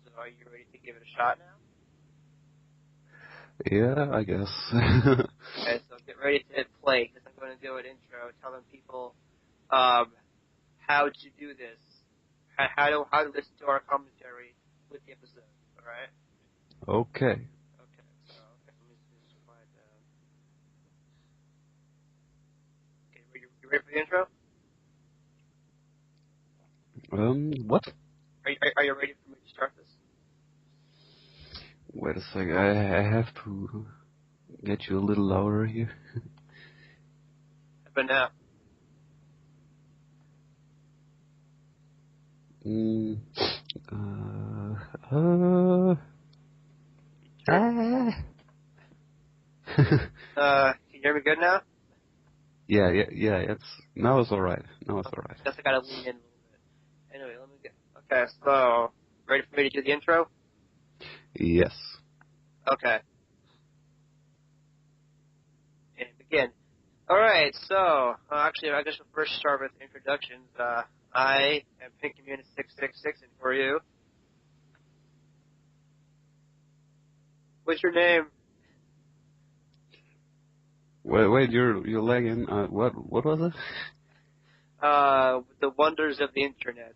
So are you ready to give it a shot now? Yeah, I guess. Okay, so get ready to hit play, because I'm going to do an intro telling people how to do this, how to listen to our commentary with the episode, alright? Okay. Okay, so let me just quiet down. Okay, you ready for the intro? What? Are you ready for me to start this? Wait a sec, I have to get you a little louder here. But now. Can you hear me good now? Yeah, now it's alright. Guess I gotta lean in a little bit. Anyway, let me get. Okay, so ready for me to do the intro? Yes. Okay. And begin. Alright, so, actually, I guess we'll first start with introductions. I am Pink Community 666, and who are you? What's your name? Wait, you're lagging. What was it? The wonders of the internet.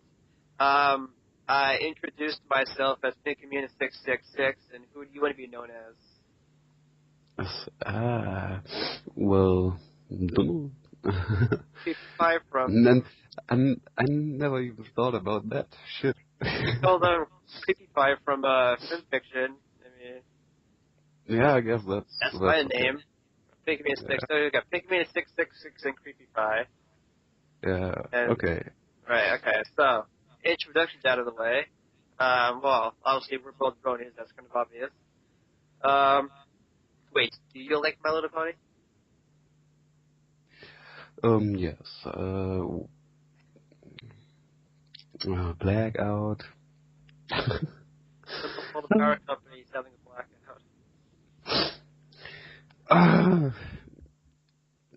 I introduced myself as Pink Community 666, and who do you want to be known as? Well, don't know. 55 from. And I never even thought about that. Shit. You called them Creepy Pie from film fiction. I mean, Yeah, I guess that's my okay. name. Pink Community 6. So you got Pink Community 666 and Creepy Pie. Yeah. And, Okay. Right. Okay. So introductions out of the way. Well, obviously we're both bronies. That's kind of obvious. Wait. Do you like My Little Pony? Yes. Blackout. Simple Power Company selling a blackout.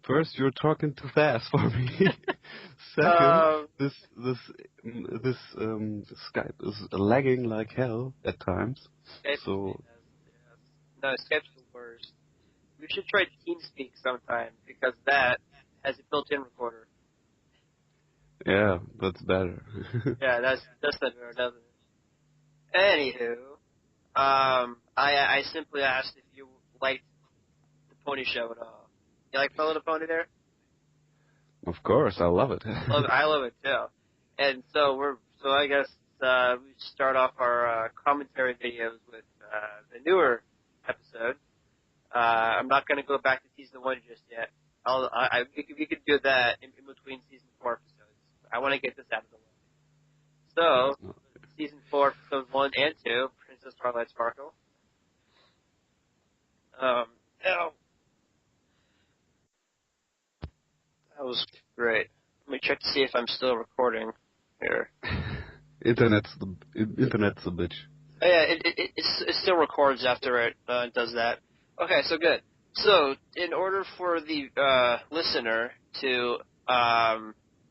First, you're talking too fast for me. Second, this Skype is lagging like hell at times. Skype so. No, Skype's the worst. We should try TeamSpeak sometime because that has a built-in recorder. Yeah, that's better. Yeah, that's better, doesn't it? Anywho, I simply asked if you liked the Pony Show at all. You like My Little Pony there? Of course, I love it. I love it too. And so I guess we start off our commentary videos with the newer episode. I'm not going to go back to season 1 just yet. We could do that in between season 4 episodes. I want to get this out of the way. So, season 4, episode 1 and 2, Princess Twilight Sparkle. That was great. Let me check to see if I'm still recording here. Internet's a bitch. Oh, yeah, it still records after it does that. Okay, so good. So, in order for the listener to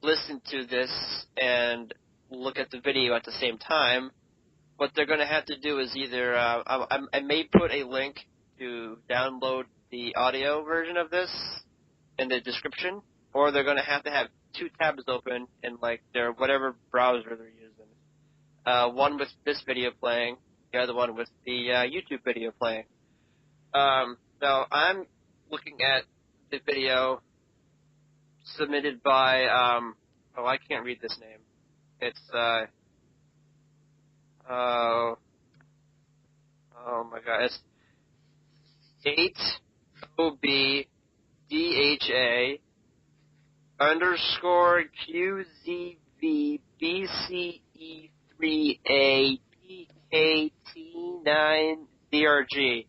listen to this and look at the video at the same time, what they're going to have to do is either I may put a link to download the audio version of this in the description, or they're going to have 2 tabs open in like their whatever browser they're using. One with this video playing, the other one with the YouTube video playing. Now I'm looking at the video submitted by I can't read this name. It's oh my god, it's 8OBDHA underscore QZVBCE3APKT9DRG.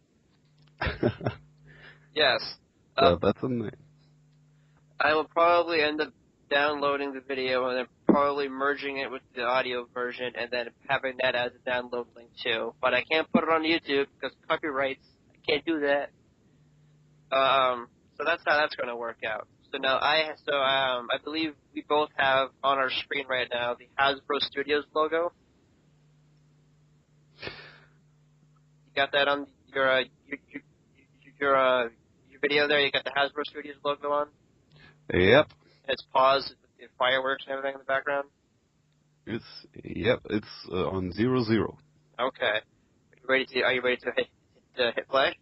Yes. That's a name. I will probably end up downloading the video and then probably merging it with the audio version and then having that as a download link too. But I can't put it on YouTube because copyrights. I can't do that. So that's how that's going to work out. So now I believe we both have on our screen right now the Hasbro Studios logo. got that on your video there? You got the Hasbro Studios logo on? Yep. And it's paused with the fireworks and everything in the background? It's on 0-0. Okay. Are you ready to hit play?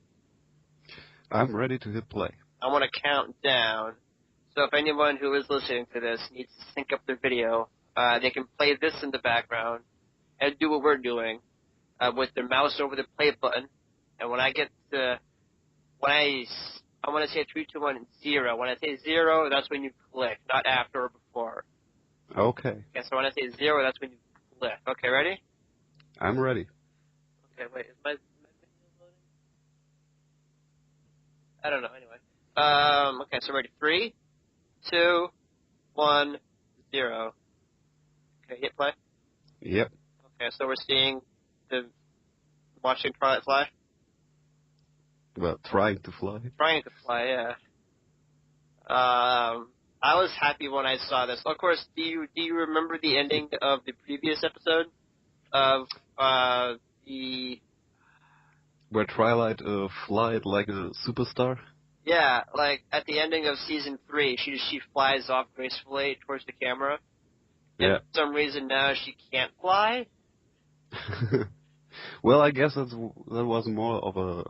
I'm ready to hit play. I want to count down. So if anyone who is listening to this needs to sync up their video, they can play this in the background and do what we're doing with their mouse over the play button. And when I get to, I want to say 3, 2, 1, 0. When I say 0, that's when you click, not after or before. Okay. Okay, so when I say 0, that's when you click. Okay, ready? I'm ready. Okay, wait, is my video loading? I don't know, anyway. Okay, so ready? 3, 2, 1, 0. Okay, hit play. Yep. Okay, so we're seeing watching Twilight fly? Well, trying to fly. Trying to fly, yeah. I was happy when I saw this. Of course, do you remember the ending of the previous episode of where Twilight flied like a superstar? Yeah, like at the ending of season 3, she flies off gracefully towards the camera. And for some reason now she can't fly. Well, I guess that was more of a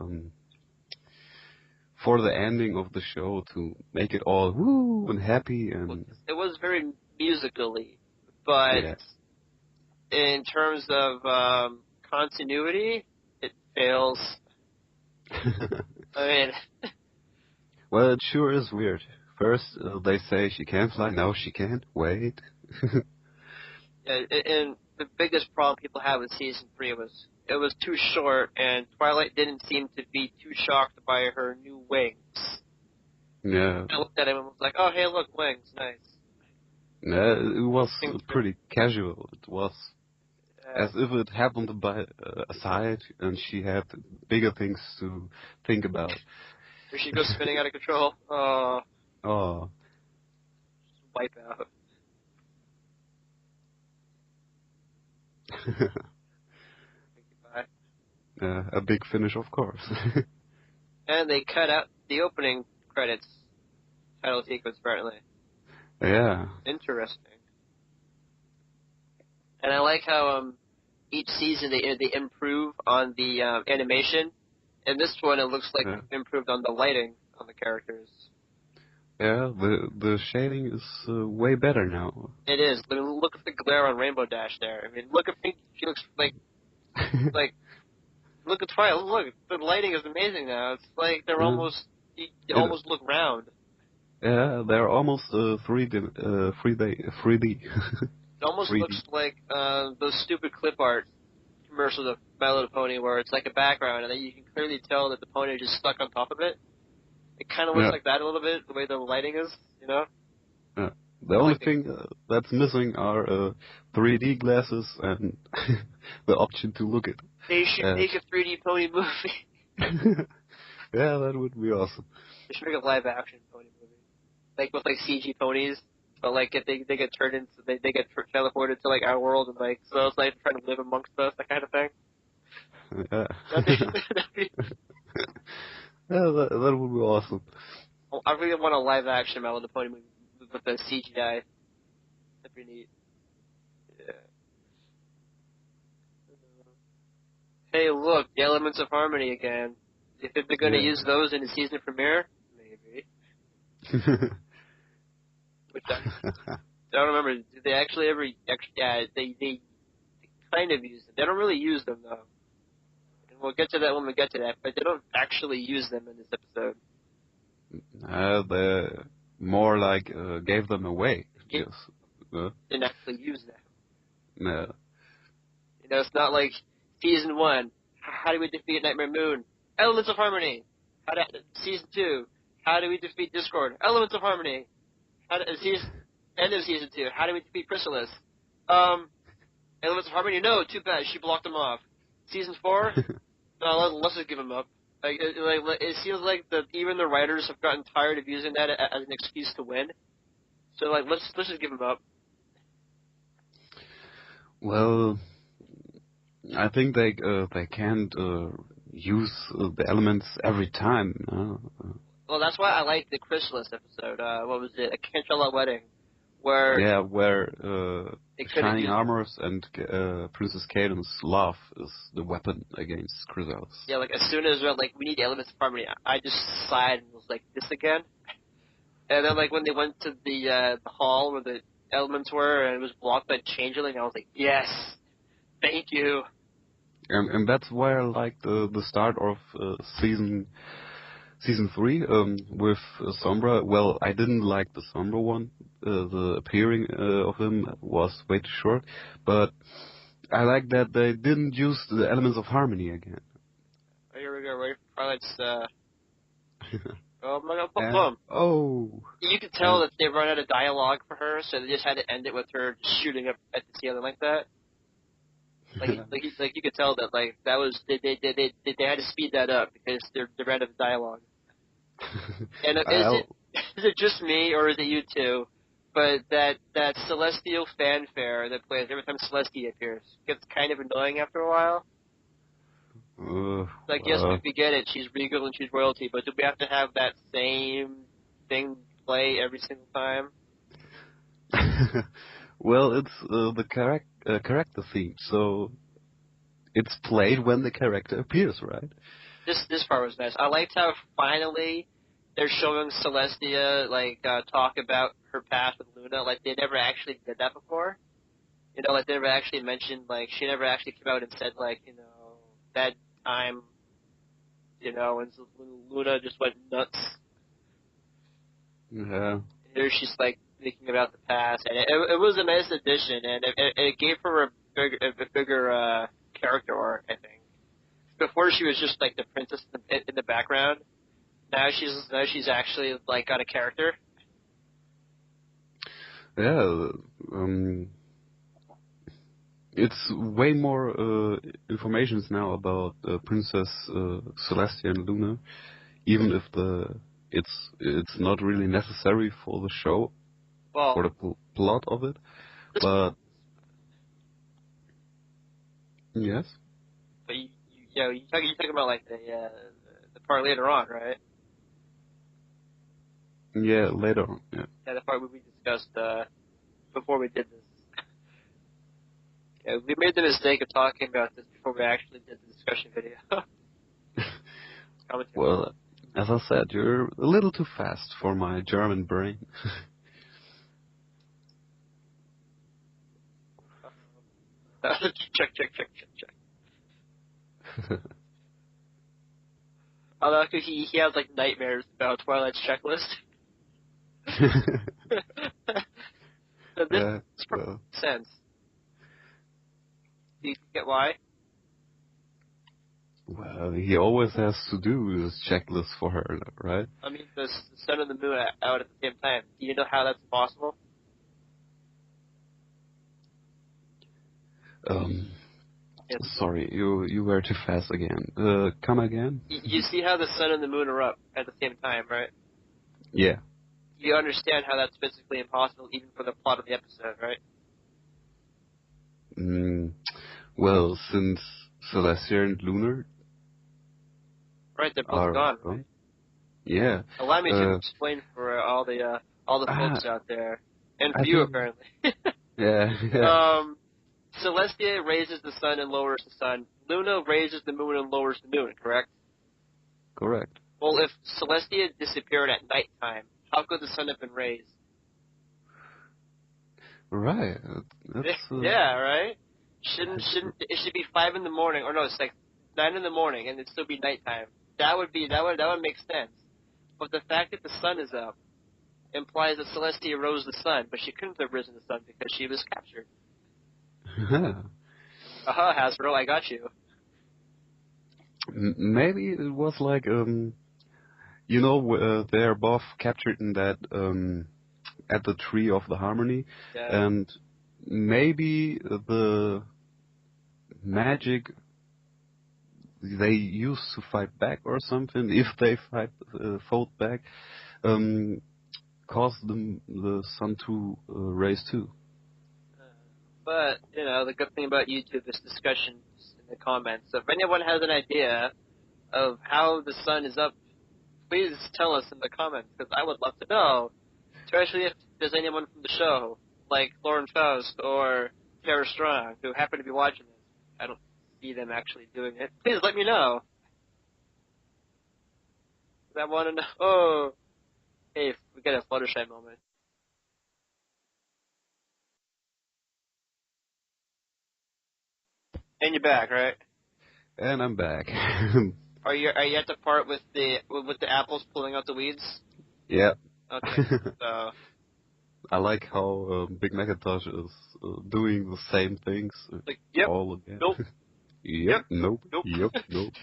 for the ending of the show to make it all woo and happy and. It was very musically, but in terms of continuity, it fails. I mean. Well, it sure is weird. First, they say she can't fly. Now she can. Wait. And the biggest problem people have with season 3 was it was too short, and Twilight didn't seem to be too shocked by her new wings. Yeah. I looked at him and was like, "Oh, hey, look, wings, nice." Yeah, it was pretty casual. It was as if it happened by aside, and she had bigger things to think about. Or she goes spinning out of control. Oh. Oh. Just wipe out. A big finish, of course. And they cut out the opening credits title sequence, apparently. Yeah. Interesting. And I like how each season they improve on the animation. And this one, it looks like they improved on the lighting on the characters. Yeah, the shading is way better now. It is. Look at the glare on Rainbow Dash there. I mean, look at Pink. She looks like look at Twilight. Look, the lighting is amazing now. It's like they're almost you almost look round. Yeah, they're almost 3D. It almost looks like those stupid clip art commercials of My Little Pony, where it's like a background, and then you can clearly tell that the pony is just stuck on top of it. It kind of looks like that a little bit, the way the lighting is, you know? Yeah. The only thing that's missing are 3D glasses and the option to look at. They should make a 3D pony movie. Yeah, that would be awesome. They should make a live action pony movie, like with like CG ponies, but like if they get turned into they get teleported to like our world and like so it's like trying to live amongst us, that kind of thing. Yeah. Yeah, that would be awesome. I really want a live action My Little Pony movie with the CGI. That'd be neat. Yeah. Hey, look, the Elements of Harmony again. If they're going to use those in the season premiere, maybe. Which I don't remember. Did they actually ever? Yeah, they kind of use them. They don't really use them though. And we'll get to that when we get to that. But they don't actually use them in this episode. They more like gave them away. Didn't actually use them. No. You know, it's not like season 1. How do we defeat Nightmare Moon? Elements of Harmony. Season 2. How do we defeat Discord? Elements of Harmony. End of season 2. How do we defeat Chrysalis? Elements of Harmony. No, too bad. She blocked them off. Season 4. No, let's just give them up. It seems like even the writers have gotten tired of using that as an excuse to win. So let's just give them up. Well, I think they can't use the elements every time. Well, that's why I like the Chrysalis episode. What was it? A Canterlot Wedding, where Shining Armors and Princess Caden's love is the weapon against Chrysalis. Yeah, like as soon as like we need elements of harmony, I just sighed and was like, this again. And then like when they went to the hall where the elements were and it was blocked by Changeling, I was like, yes, thank you. And that's why I like the start of season 3 with Sombra. Well, I didn't like the Sombra one. The appearing of him was way too short, but I like that they didn't use the elements of harmony again. Oh, here we go, ready for Twilight's, oh my god, boom. Oh. You could tell that they run out of dialogue for her, so they just had to end it with her just shooting up at the ceiling like that. Like you could tell that like that was they had to speed that up because they're out of dialogue. And is it just me or is it you two? But that celestial fanfare that plays every time Celestia appears gets kind of annoying after a while. Yes, we get it. She's regal and she's royalty, but do we have to have that same thing play every single time? Well, it's the character theme, so it's played when the character appears, right? This part was nice. I liked how finally they're showing Celestia talk about her past with Luna. Like they never actually did that before. You know, like they never actually mentioned she never actually came out and said that time. And so Luna just went nuts. Yeah. Here she's thinking about the past, and it was a nice addition, and it gave her a bigger character arc, I think. Before she was just the princess in the background. Now she's actually got a character. Yeah. It's way more information now about Princess Celestia and Luna, even if it's not really necessary for the show, for the plot of it. But yes. But you're talking about the part later on, right? Yeah, later on. Yeah. Yeah, the part we discussed before we did this. Yeah, we made the mistake of talking about this before we actually did the discussion video. Well, as I said, you're a little too fast for my German brain. Check. I like he has nightmares about Twilight's checklist. So this makes sense. Do you get why? Well, he always has to do this checklist for her, right? I mean, the sun and the moon are out at the same time. Do you know how that's possible? Yes. Sorry, you were too fast again. Come again? You see how the sun and the moon are up at the same time, right? Yeah. You understand how that's physically impossible even for the plot of the episode, right? Well, since Celestia and Luna... Right, they're both gone, right? Yeah. Allow me to explain for all the folks out there, and for you apparently. Yeah. Celestia raises the sun and lowers the sun. Luna raises the moon and lowers the moon, correct? Correct. Well, if Celestia disappeared at nighttime, how could the sun have been raised? Right. Yeah, right? Shouldn't it should be 5 in the morning, or no, it's 9 in the morning, and it'd still be nighttime. That would make sense. But the fact that the sun is up implies that Celestia rose the sun, but she couldn't have risen the sun because she was captured. Hasbro, I got you. Maybe it was they're both captured in that at the tree of the harmony, and maybe the magic they use to fight back or something, if they fought back, caused the sun to raise too. But, the good thing about YouTube is discussions in the comments. So if anyone has an idea of how the sun is up, please tell us in the comments, because I would love to know, especially if there's anyone from the show, like Lauren Faust or Tara Strong, who happen to be watching this. I don't see them actually doing it. Please let me know. I want to know. Oh, hey, we got a Fluttershy moment. And you're back, right? And I'm back. Are you at the part with the apples pulling out the weeds? Yeah. Okay. So I like how Big Macintosh is doing the same things like, yep, all again. nope, yep, nope, yep, nope.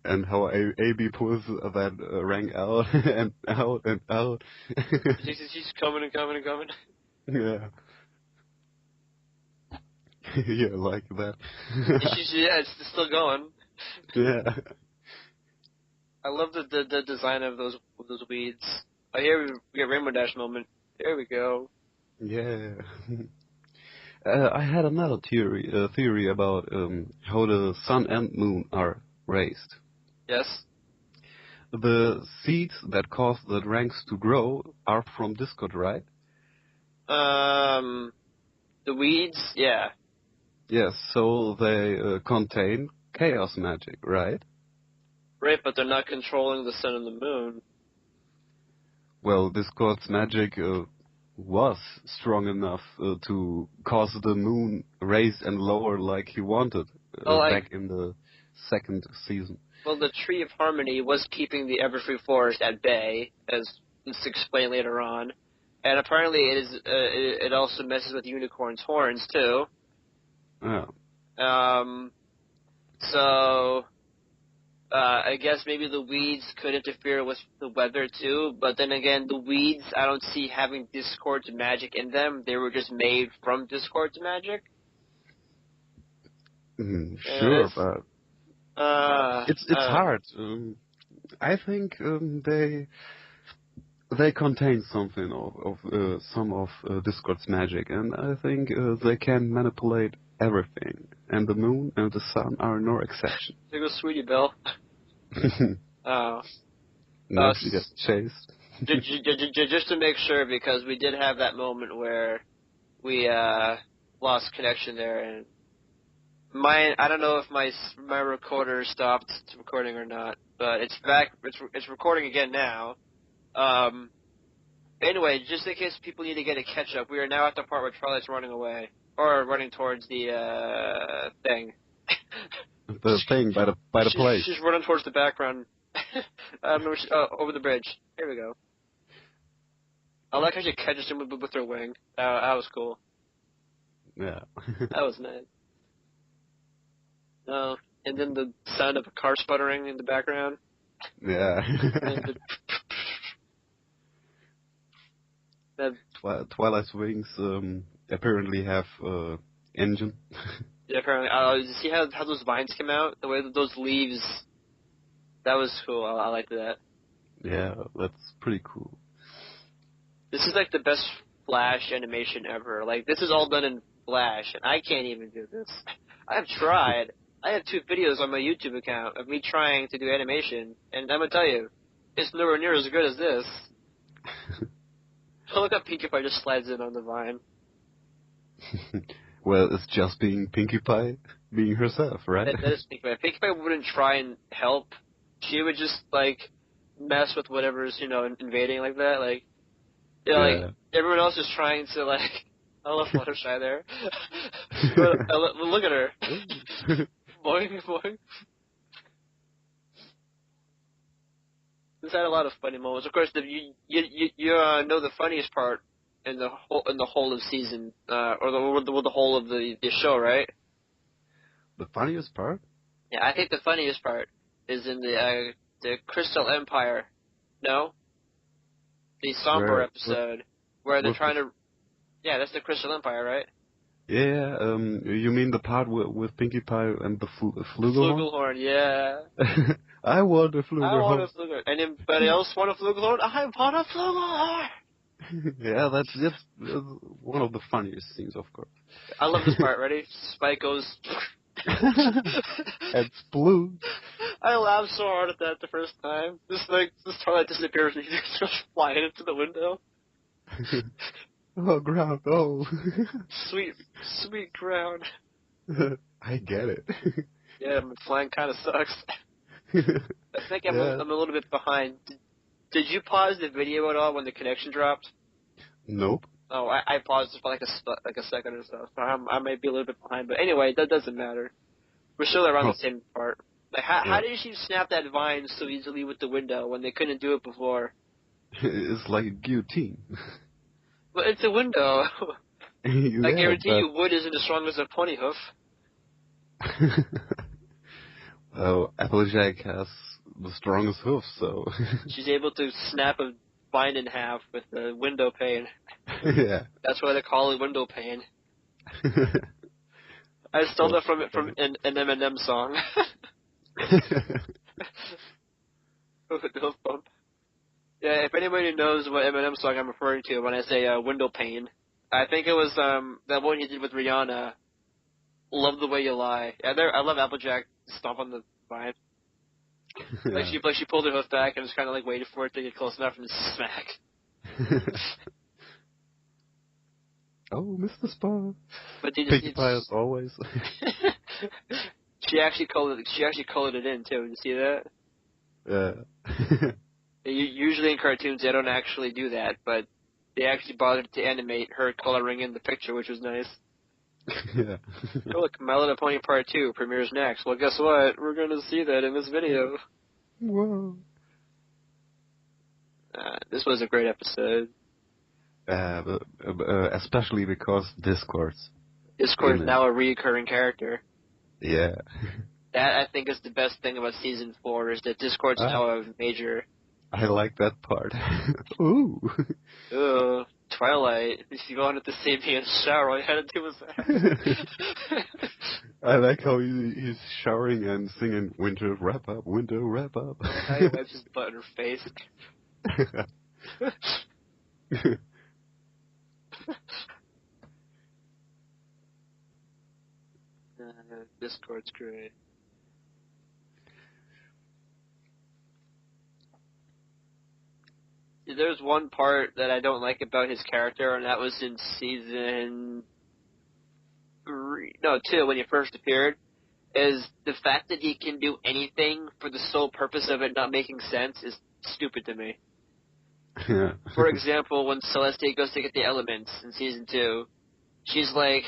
And how AB pulls that rank out and out and out. She's coming and coming and coming. Yeah. Yeah, like that. It's still going. Yeah. I love the design of those weeds. Oh, here we get Rainbow Dash moment. There we go. Yeah. I had another theory about how the sun and moon are raised. Yes. The seeds that cause the ranks to grow are from Discord, right? The weeds, yeah. Yes, so they contain chaos magic, right? Right, but they're not controlling the sun and the moon. Well, Discord's magic was strong enough to cause the moon raise and lower like he wanted back in the second season. Well, the Tree of Harmony was keeping the Everfree Forest at bay, as it's explained later on. And apparently it also messes with Unicorn's horns, too. Oh. So I guess maybe the weeds could interfere with the weather, too. But then again, the weeds, I don't see having Discord's magic in them. They were just made from Discord's magic. Sure, but it's hard. I think they contain something of some of Discord's magic, and I think they can manipulate everything. And the moon and the sun are no exception. There goes Sweetie Belle. Oh. Now she gets chased. Just to make sure, because we did have that moment where we lost connection there, and I don't know if my recorder stopped recording or not, but it's back. It's recording again now. Anyway, just in case people need to get a catch up, we are now at the part where Twilight's running away or running towards the thing. The thing by the place. She's running towards the background. I don't know. Over the bridge. Here we go. I like how she catches him with her wing. That was cool. Yeah. That was nice. And then the sound of a car sputtering in the background. Yeah. Twilight's wings apparently have engine. Yeah, apparently. You see how those vines came out? The way that those leaves. That was cool. I liked that. Yeah, that's pretty cool. This is like the best Flash animation ever. Like, this is all done in Flash, and I can't even do this. I've tried. I have 2 videos on my YouTube account of me trying to do animation, and I'm gonna tell you, it's nowhere near as good as this. Look how Pinkie Pie just slides in on the vine. Well, it's just being Pinkie Pie, being herself, right? That is Pinkie Pie. Pinkie Pie wouldn't try and help. She would just, like, mess with whatever's, invading like that. Like, like, everyone else is trying to, like, I love Fluttershy there. Look at her. Boing, boing. This had a lot of funny moments. Of course, you know the funniest part in the whole of season, or the whole of the show, right? The funniest part? Yeah, I think the funniest part is in the Crystal Empire. No, the Somber episode where they're trying to. Yeah, that's the Crystal Empire, right? Yeah, you mean the part with Pinkie Pie and the Flugelhorn? Flugelhorn, yeah. I want a Flugelhorn. I want a Flugelhorn. Anybody else want a Flugelhorn? I want a Flugelhorn! Yeah, that's one of the funniest scenes, of course. I love this part. Ready? Spike goes It's blue. I laughed so hard at that the first time. This Twilight disappears and he just flying into the window. Oh, ground, oh. Sweet ground. I get it. Yeah, flying kind of sucks. I think I'm a little bit behind. Did you pause the video at all when the connection dropped? Nope. Oh, I paused it for like a second or so. So I may be a little bit behind, but anyway, that doesn't matter. We're still around the same part. Like, how did she snap that vine so easily with the window when they couldn't do it before? It's like a guillotine. But it's a window. I guarantee you wood isn't as strong as a pony hoof. Well, Applejack has the strongest hoof, so... She's able to snap a vine in half with the window pane. Yeah. That's why they call it window pane. I stole that from an Eminem song. The hoof bump. Yeah, if anybody knows what Eminem song I'm referring to when I say window pane, I think it was that one he did with Rihanna. Love the way you lie. Yeah, I love Applejack stomp on the vine. Like she pulled her hoof back and was kind of like waiting for it to get close enough and just smack. Oh, Mr. Spa. But Pinkie Pie as always. She actually colored it in too. Did you see that? Yeah. Usually in cartoons they don't actually do that, but they actually bothered to animate her coloring in the picture, which was nice. Yeah. Oh, look, My Little Pony Part 2 premieres next. Well, guess what? We're going to see that in this video. Whoa. This was a great episode. Especially because Discord is now a recurring character. Yeah. That, I think, is the best thing about Season 4, is that Discord's now a major... I like that part. Ooh. Ugh. Twilight. If you wanted to see me in the shower, all you had to do was that. I like how he's showering and singing Winter Wrap Up, Winter Wrap Up. How he wipes his butt in her face. Discord's great. There's one part that I don't like about his character, and that was in season 2, when he first appeared, is the fact that he can do anything for the sole purpose of it not making sense is stupid to me. Yeah. For example, when Celestia goes to get the elements in season 2, she's like,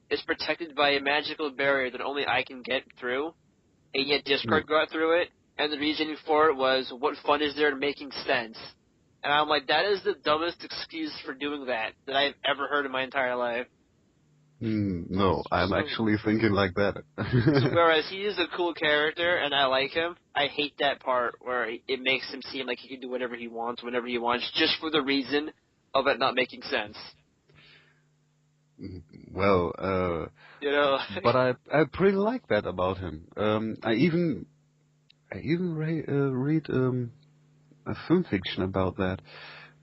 it's protected by a magical barrier that only I can get through, and yet Discord got through it, and the reasoning for it was, what fun is there in making sense? And I'm like, that is the dumbest excuse for doing that I've ever heard in my entire life. No, I'm actually thinking like that. Whereas he is a cool character, and I like him, I hate that part where it makes him seem like he can do whatever he wants, whenever he wants, just for the reason of it not making sense. Well, you know. But I pretty like that about him. I even read a film fiction about that.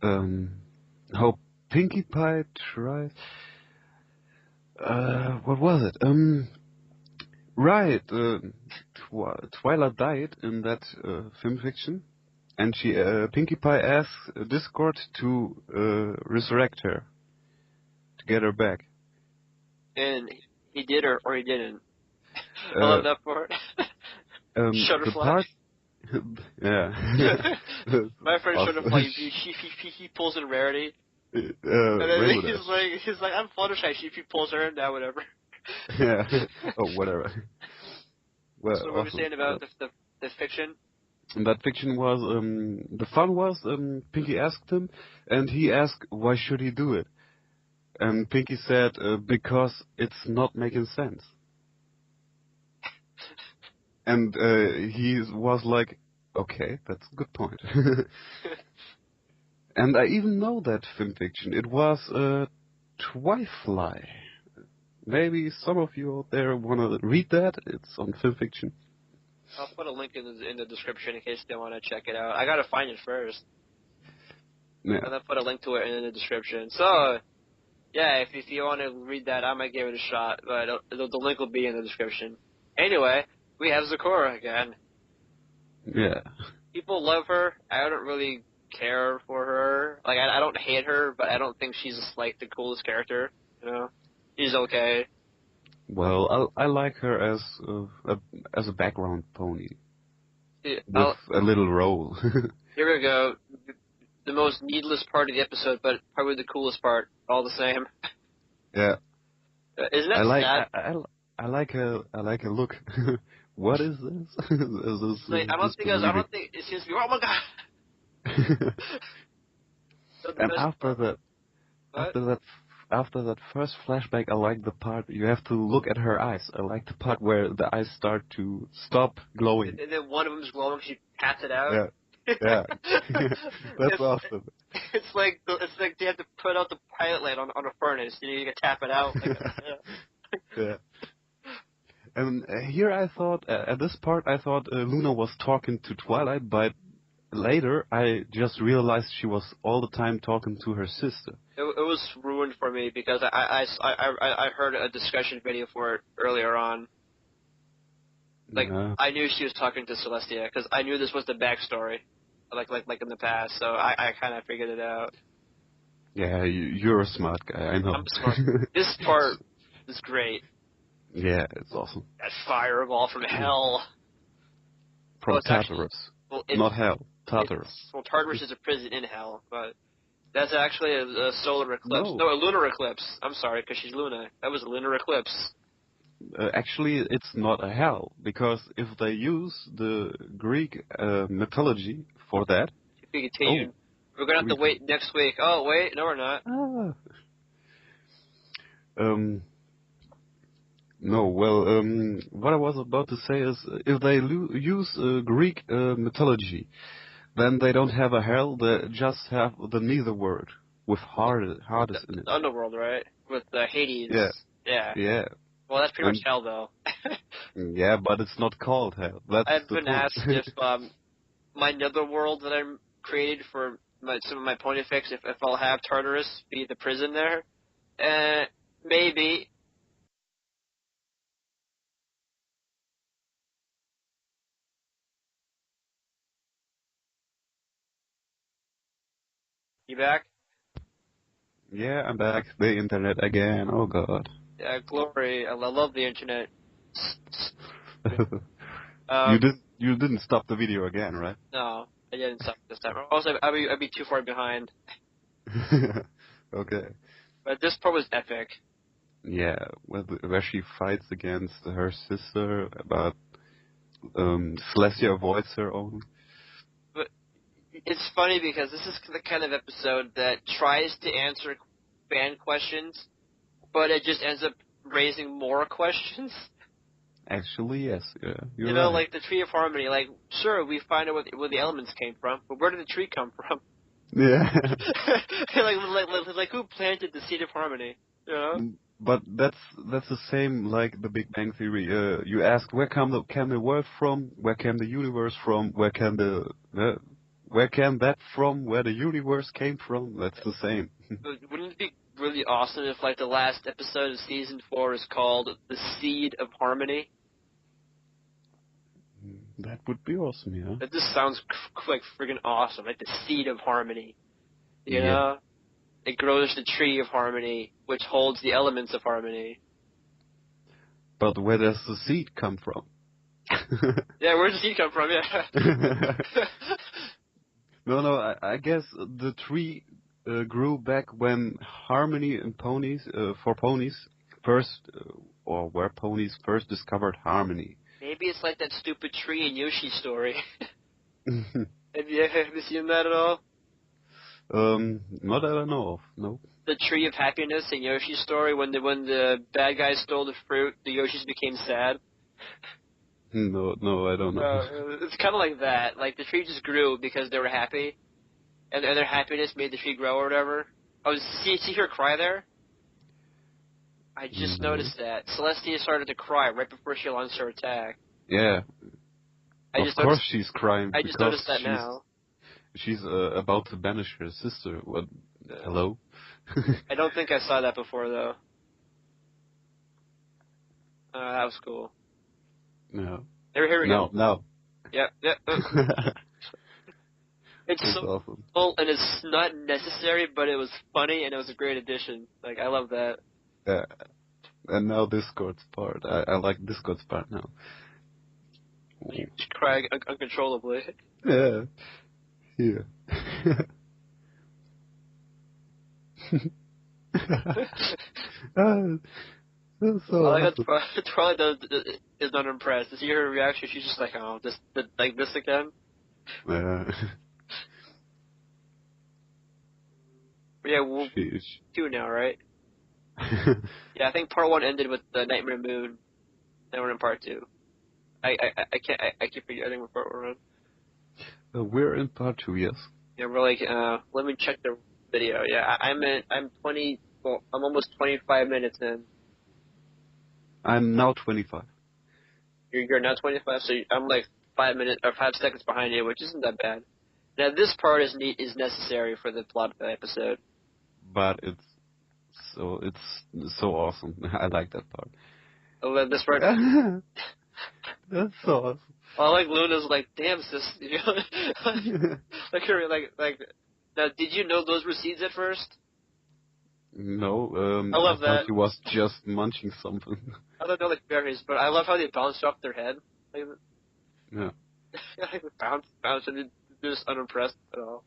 How Pinkie Pie tries. What was it? Right. Twilight died in that film fiction, and Pinkie Pie asked Discord to resurrect her, to get her back. And he did, or he didn't. I love that part. Shutterfly. Yeah. My friend Shutterfly, he pulls in Rarity. And then he's like, I'm Fluttershy. She pulls her in now, whatever. Yeah. Oh, whatever. Well, so what were you saying about the fiction? And that fiction was, the fun was, Pinkie asked him, and he asked, why should he do it? And Pinkie said, because it's not making sense. And he was like, okay, that's a good point. And I even know that film fiction. It was Twilight. Maybe some of you out there want to read that. It's on film fiction. I'll put a link in the description in case they want to check it out. I gotta find it first. Yeah. And I'll put a link to it in the description. So, yeah, if you want to read that, I might give it a shot. But the link will be in the description. Anyway, we have Zecora again. Yeah. People love her. I don't really care for her. Like, I don't hate her, but I don't think she's like the coolest character. You know, she's okay. Well, I like her as a background pony with I'll, a little role. Here we go. The most needless part of the episode, but probably the coolest part. All the same. Yeah. Isn't that sad? I like a look. What is this? Like, I don't think it seems to be. Oh my god! And What? after that first flashback, I like the part you have to look at her eyes. I like the part where the eyes start to stop glowing. And then one of them's glowing. She pats it out. Yeah. Yeah. That's awesome. It's like they have to put out the pilot light on a furnace. You can tap it out. Like, Yeah. And here I thought, at this part, I thought Luna was talking to Twilight, but later I just realized she was all the time talking to her sister. It was ruined for me because I heard a discussion video for it earlier on. Like, Yeah. I knew she was talking to Celestia because I knew this was the backstory, like in the past. So I kind of figured it out. Yeah, you're a smart guy, I know. I'm smart. This part is great. Yeah, it's awesome. That fireball from hell. From Tartarus. Not hell, Tartarus. Well, Tartarus is a prison in hell, but that's actually a solar eclipse. No, a lunar eclipse. I'm sorry, because she's Luna. That was a lunar eclipse. Actually, it's not a hell, because if they use the Greek mythology for that... If we continue, we're going to have to wait next week. Oh, wait, no, we're not. No, well, what I was about to say is, if they use Greek mythology, then they don't have a hell, they just have the neither word, with Hades in it. The underworld, right? With Hades. Yeah. Yeah. Well, that's pretty much hell, though. Yeah, but it's not called hell. That's I've the been point. asked if my netherworld that I'm created for some of my Pontifex, if I'll have Tartarus be the prison there. Maybe. You back? Yeah, I'm back. The internet again. Oh God. Yeah, glory. I love the internet. You didn't stop the video again, right? No, I didn't stop this time. Also, I'd be too far behind. Okay. But this part was epic. Yeah, where she fights against her sister, but Celestia avoids her own. But it's funny because this is the kind of episode that tries to answer fan questions, but it just ends up raising more questions. Actually, yes. Yeah, you know, like the Tree of Harmony. Like, sure, we find out where the elements came from, but where did the tree come from? Yeah. like who planted the seed of harmony? You know? But that's the same like the Big Bang Theory. You ask where came the world from? Where came the universe from? Where came that from? Where the universe came from? That's the same. Wouldn't it be really awesome if like the last episode of season 4 is called "The Seed of Harmony"? That would be awesome, yeah. That just sounds like friggin' awesome, like the seed of harmony. You know? It grows the tree of harmony, which holds the elements of harmony. But where does the seed come from? Yeah, where does the seed come from? Yeah. No, I guess the tree grew back when harmony and ponies, for ponies, first, or where ponies first discovered harmony. Maybe it's like that stupid tree in Yoshi's story. Have you seen that at all? Not that I know of, no. The tree of happiness in Yoshi's story, when the bad guys stole the fruit, the Yoshis became sad. No, I don't know. It's kind of like that. Like, the tree just grew because they were happy, and their happiness made the tree grow or whatever. Oh, see her cry there? I just noticed that. Celestia started to cry right before she launched her attack. Yeah. Of course she's crying. I just noticed that now. She's about to banish her sister. What? Hello? I don't think I saw that before, though. That was cool. No. Here we go. No. Yep. It's That's so awesome. cool, and it's not necessary, but it was funny, and it was a great addition. Like, I love that. Yeah. And now Discord's part. I like Discord's part now. You cry uncontrollably. Yeah. Yeah. That's so I like awesome. that Twilight is not impressed. To see her reaction, she's just like, oh, like this again? Yeah. But yeah, we'll Sheesh. 2 now, right? Yeah, I think part 1 ended with the Nightmare Moon, then we're in part 2. I keep forgetting what part we're on. We're in part 2, yes. Yeah, we're like, let me check the video. Yeah, I'm almost 25 minutes in. I'm now 25. You're now 25, so I'm like 5 seconds behind you, which isn't that bad. Now this part is necessary for the plot of the episode. But it's so awesome. I like that part. Oh, this part. That's so awesome. I like Luna's like, damn sis, you know, like her like. Now, did you know those were seeds at first? No, I love thought that. she was just munching something. I don't know like berries, but I love how they bounce off their head. Like, Yeah. like bounce, and they're just unimpressed at all.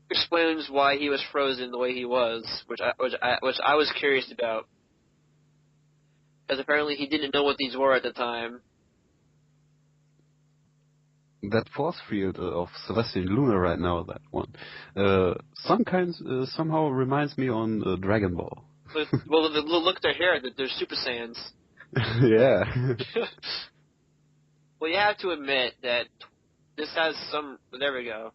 Explains why he was frozen the way he was, which I was curious about, because apparently he didn't know what these were at the time. That force field of Celestia and Luna right now, that one, somehow reminds me on Dragon Ball. Well, look at their hair; they're Super Saiyans. Yeah. Well, you have to admit that this has some. There we go.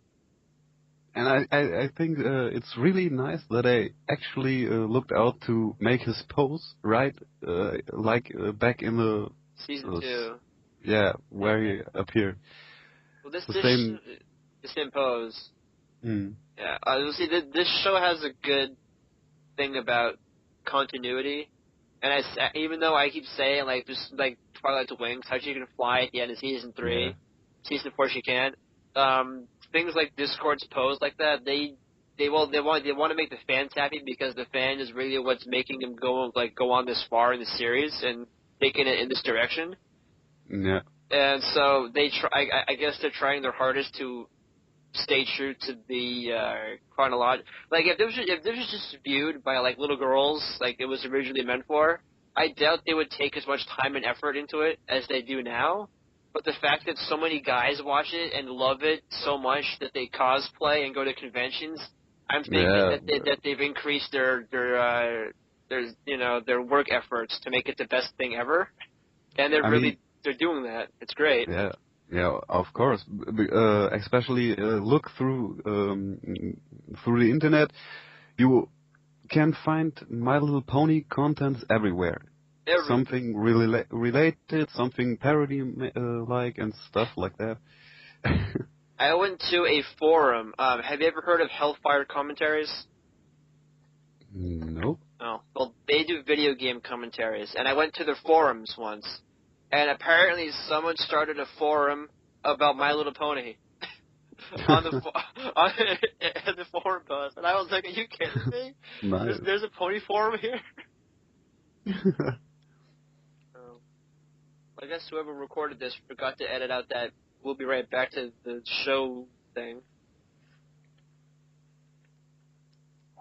And I think it's really nice that I actually looked out to make his pose right, back in the Season 2. Yeah, where he appeared. Well, the same pose. Mm. Yeah. See, this show has a good thing about continuity, and even though I keep saying like just like Twilight to Wings, how she can fly at the end of season 3, Yeah. season 4 she can't. Things like Discord's pose like that, they want to make the fans happy because the fan is really what's making them go on this far in the series and taking it in this direction. Yeah. And so they try. I guess they're trying their hardest to stay true to the chronology. Like if this was just viewed by like little girls, like it was originally meant for, I doubt they would take as much time and effort into it as they do now. But the fact that so many guys watch it and love it so much that they cosplay and go to conventions, I'm thinking that they've increased their work efforts to make it the best thing ever, and they're doing that. It's great. Yeah. Yeah, of course. Especially look through the internet, you can find My Little Pony contents everywhere. Something really related, something parody like, and stuff like that. I went to a forum. Have you ever heard of Hellfire Commentaries? No. Oh, well, they do video game commentaries, and I went to their forums once, and apparently someone started a forum about My Little Pony on the forum post, and I was like, "Are you kidding me? Nice. There's a pony forum here." I guess whoever recorded this forgot to edit out that "we'll be right back" to the show thing.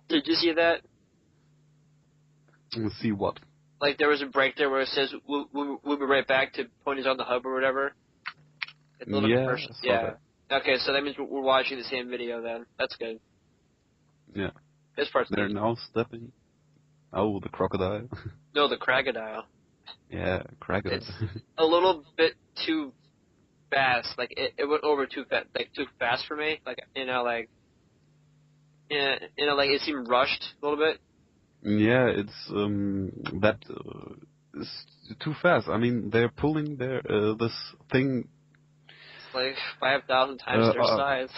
Did you see that? Let's see what. Like there was a break there where it says we'll be right back to Ponies on the Hub or whatever. It's a little commercial. Yeah. That. Okay, so that means we're watching the same video then. That's good. Yeah. This part's They're good. now stepping. Oh, the crocodile. No, the crocodile. Yeah, crocodile. It's a little bit too fast. Like it went over too fast. Like too fast for me. Like like it seemed rushed a little bit. Yeah, it's it's too fast. I mean, they're pulling this thing Like 5,000 times their size.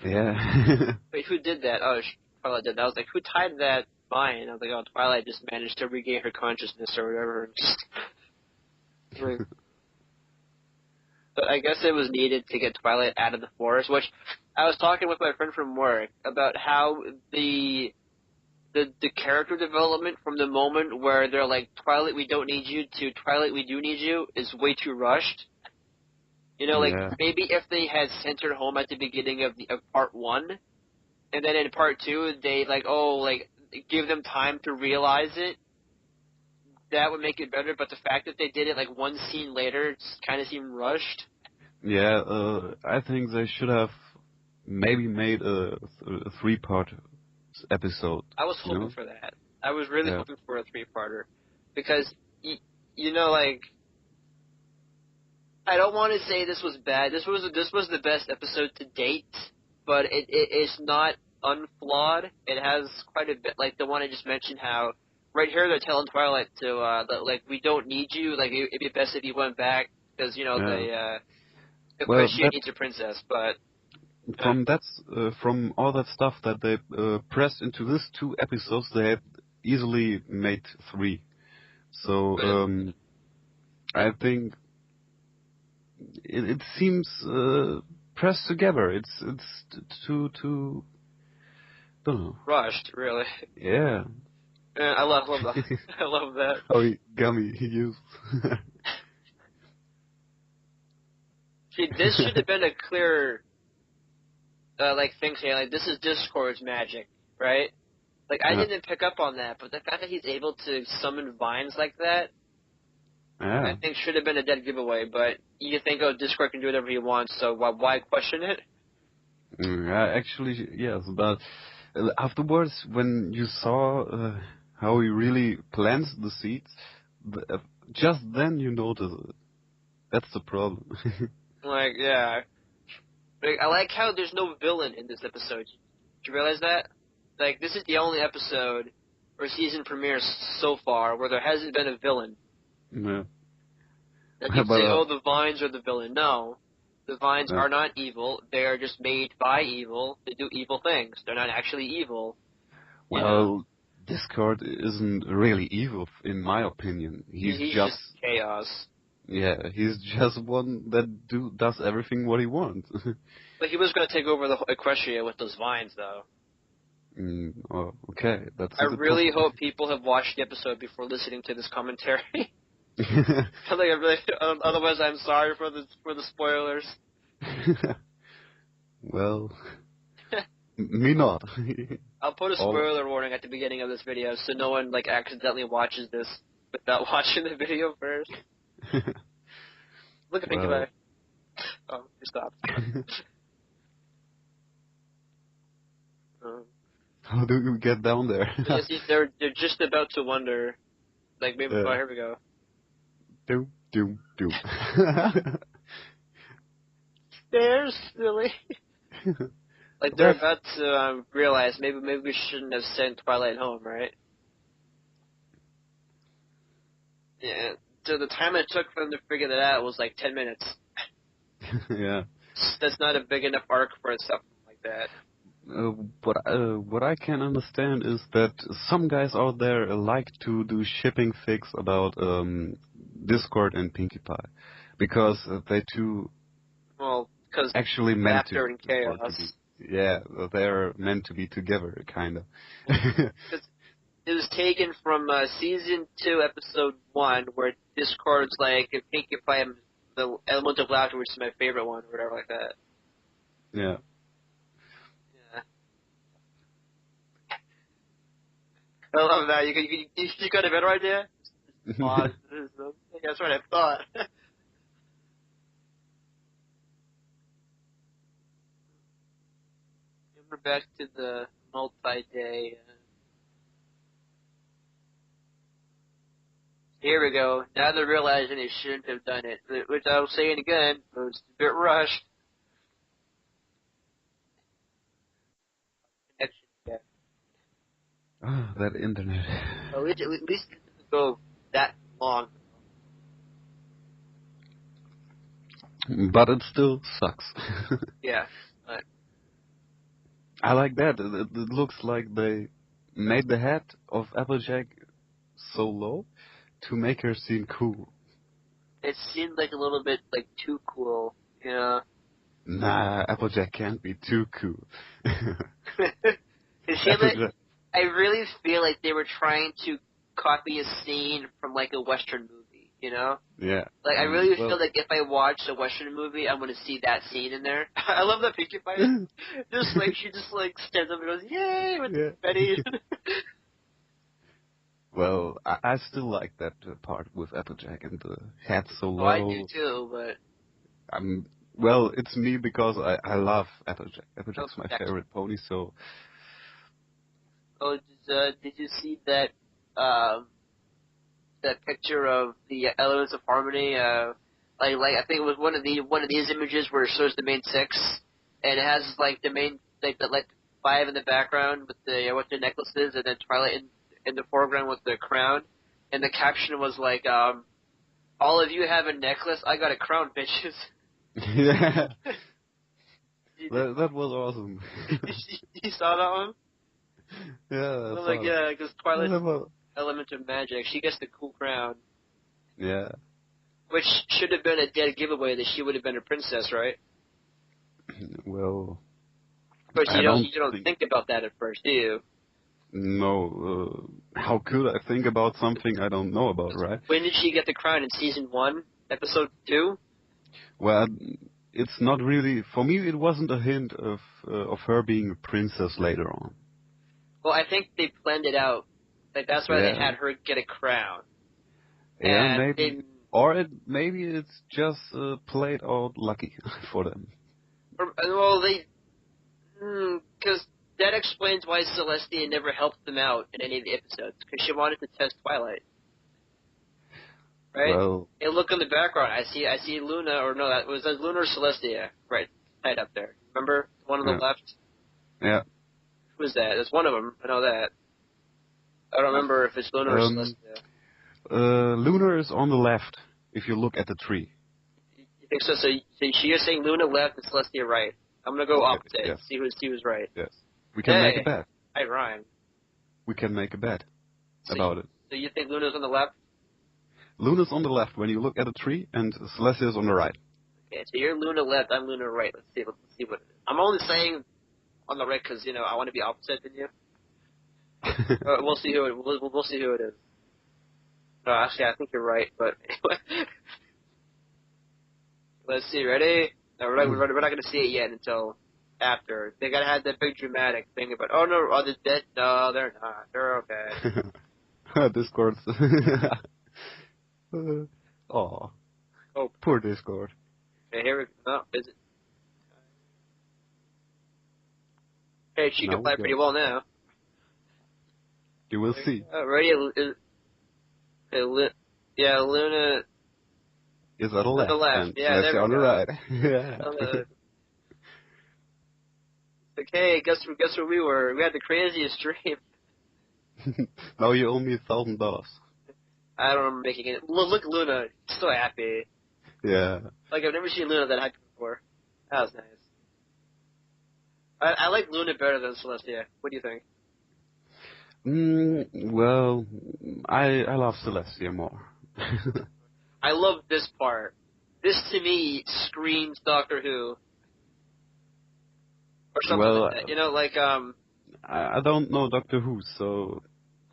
Yeah. Wait, who did that? Oh, Twilight did that. I was like, who tied that vine? I was like, oh, Twilight just managed to regain her consciousness or whatever. But I guess it was needed to get Twilight out of the forest, which I was talking with my friend from work about how the character development from the moment where they're like, Twilight, we don't need you, to Twilight, we do need you, is way too rushed. You know, like, Yeah. maybe if they had sent her home at the beginning of part 1, and then in part 2, they, give them time to realize it, that would make it better, but the fact that they did it, like, one scene later, it kind of seemed rushed. Yeah, I think they should have maybe made a 3-part episode. I was hoping for that. I was really hoping for a 3-parter. Because, you know, like, I don't want to say this was bad. This was the best episode to date, but it's not unflawed. It has quite a bit, like the one I just mentioned, how right here they're telling Twilight to, that, we don't need you, it'd be best if you went back, because, Equestria needs a princess, but... From all that stuff that they pressed into these 2 episodes, they had easily made 3. So, I think it seems pressed together. It's too don't know. Rushed, really. Yeah. I love that. I love that. Oh, gummy use. See, this should have been a clear, thing saying, this is Discord's magic, right? I didn't pick up on that, but the fact that he's able to summon vines like that, I think should have been a dead giveaway, but you think, Discord can do whatever he wants, so why question it? Actually, yes, but afterwards, when you saw how he really plants the seeds, just then you notice it. That's the problem. Yeah. I like how there's no villain in this episode. Did you realize that? This is the only episode or season premiere so far where there hasn't been a villain. Yeah. That you say, the vines are the villain. No. The vines are not evil. They are just made by evil to do evil things. They're not actually evil. Well, Discord isn't really evil, in my opinion. He's just chaos. Yeah, he's just one that does everything what he wants. But he was going to take over the Equestria with those vines, though. Okay, that's. I really hope people have watched the episode before listening to this commentary. Otherwise, I'm sorry for the spoilers. Well, me not. I'll put a spoiler warning at the beginning of this video, so no one accidentally watches this without watching the video first. Look at Pinkie Pie. Oh, you stopped. How do you get down there? They're just about to wonder. Maybe. Oh, here we go. Doom. Stairs, silly. They're about to realize maybe we shouldn't have sent Twilight home, right? Yeah. So the time it took for them to figure that out was 10 minutes. Yeah. That's not a big enough arc for something like that. What I can understand is that some guys out there like to do shipping fics about Discord and Pinkie Pie, because they two actually meant to. And chaos. Yeah, they're meant to be together, kind of. It was taken from season 2, episode 1, where Discord's Pinkie Pie, the element of laughter, which is my favorite one, or whatever like that. Yeah. I love that. You got a better idea? That's what I thought. We're back to the multi-day. Here we go. Now they're realizing they shouldn't have done it. Which I'll say it again, it was a bit rushed. That internet. At least it didn't go that long. But it still sucks. Yeah. But I like that. It looks like they made the head of Applejack so low to make her seem cool. it seemed like a little bit like too cool, you know. Nah, Applejack can't be too cool. Applejack. I really feel like they were trying to copy a scene from like a Western movie, you know? Yeah. Like I really feel like if I watch a Western movie, I'm gonna see that scene in there. I love that Pinkie Pie. Just like she just like stands up and goes, "Yay!" with the confetti. Well, I still like that part with Applejack and the hat so low. Oh, I do too, but well, it's me because I love Applejack. Applejack's my favorite pony, so. Oh, did you see that that picture of the elements of harmony? Like I think it was one of these images where it shows the main six, and it has like the main like 5 in the background with the necklaces, and then Twilight in the foreground with the crown, and the caption was like, "All of you have a necklace, I got a crown, bitches." Yeah. that was awesome. You saw that one? Yeah. Well, like, yeah, because Twilight's element of magic, she gets the cool crown. Yeah. Which should have been a dead giveaway that she would have been a princess, right? Well, but you don't think about that at first, do you? No. How could I think about something I don't know about, right? When did she get the crown? In season 1, episode 2? Well, it's not really. For me, it wasn't a hint of her being a princess later on. Well, I think they planned it out. Like that's why they had her get a crown. Yeah, and maybe. Or maybe it's just played out lucky for them. Well, because that explains why Celestia never helped them out in any of the episodes, because she wanted to test Twilight. Right? Well, and look in the background. I see Luna, or no, that was Luna or Celestia, right? Tied up there. Remember the one on the left? Yeah. Who is that? There's one of them. I know that. I don't remember if it's Luna or Celestia. Luna is on the left. If you look at the tree. You think so? So you're saying Luna left and Celestia right. I'm gonna go opposite. Yes. See who's right. Yes. We can make a bet. I rhyme. We can make a bet about it. So you think Luna's on the left? Luna's on the left when you look at a tree, and Celestia is on the right. Okay, so you're Luna left, I'm Luna right. Let's see what it is. I'm only saying on the right because I want to be opposite than you. We'll see who we'll see who it is. No, actually, I think you're right, but anyway. Let's see. Ready? No, we're not going to see it yet until after. They got to have that big dramatic thing about, oh no, are they dead? No, they're not. They're okay. Discord. Oh, poor Discord. Okay, here we go. No, is it? Hey, she can fly pretty well now. You will see. Ready? Yeah, Luna is on the left. And yeah, there we on go. the right. Yeah. Okay, guess where we were? We had the craziest dream. Now you owe me $1,000. I don't remember making it. Look, Luna, so happy. Yeah. Like I've never seen Luna that happy before. That was nice. I like Luna better than Celestia. What do you think? Well, I love Celestia more. I love this part. This to me screams Doctor Who. Or something like that. I don't know Doctor Who, so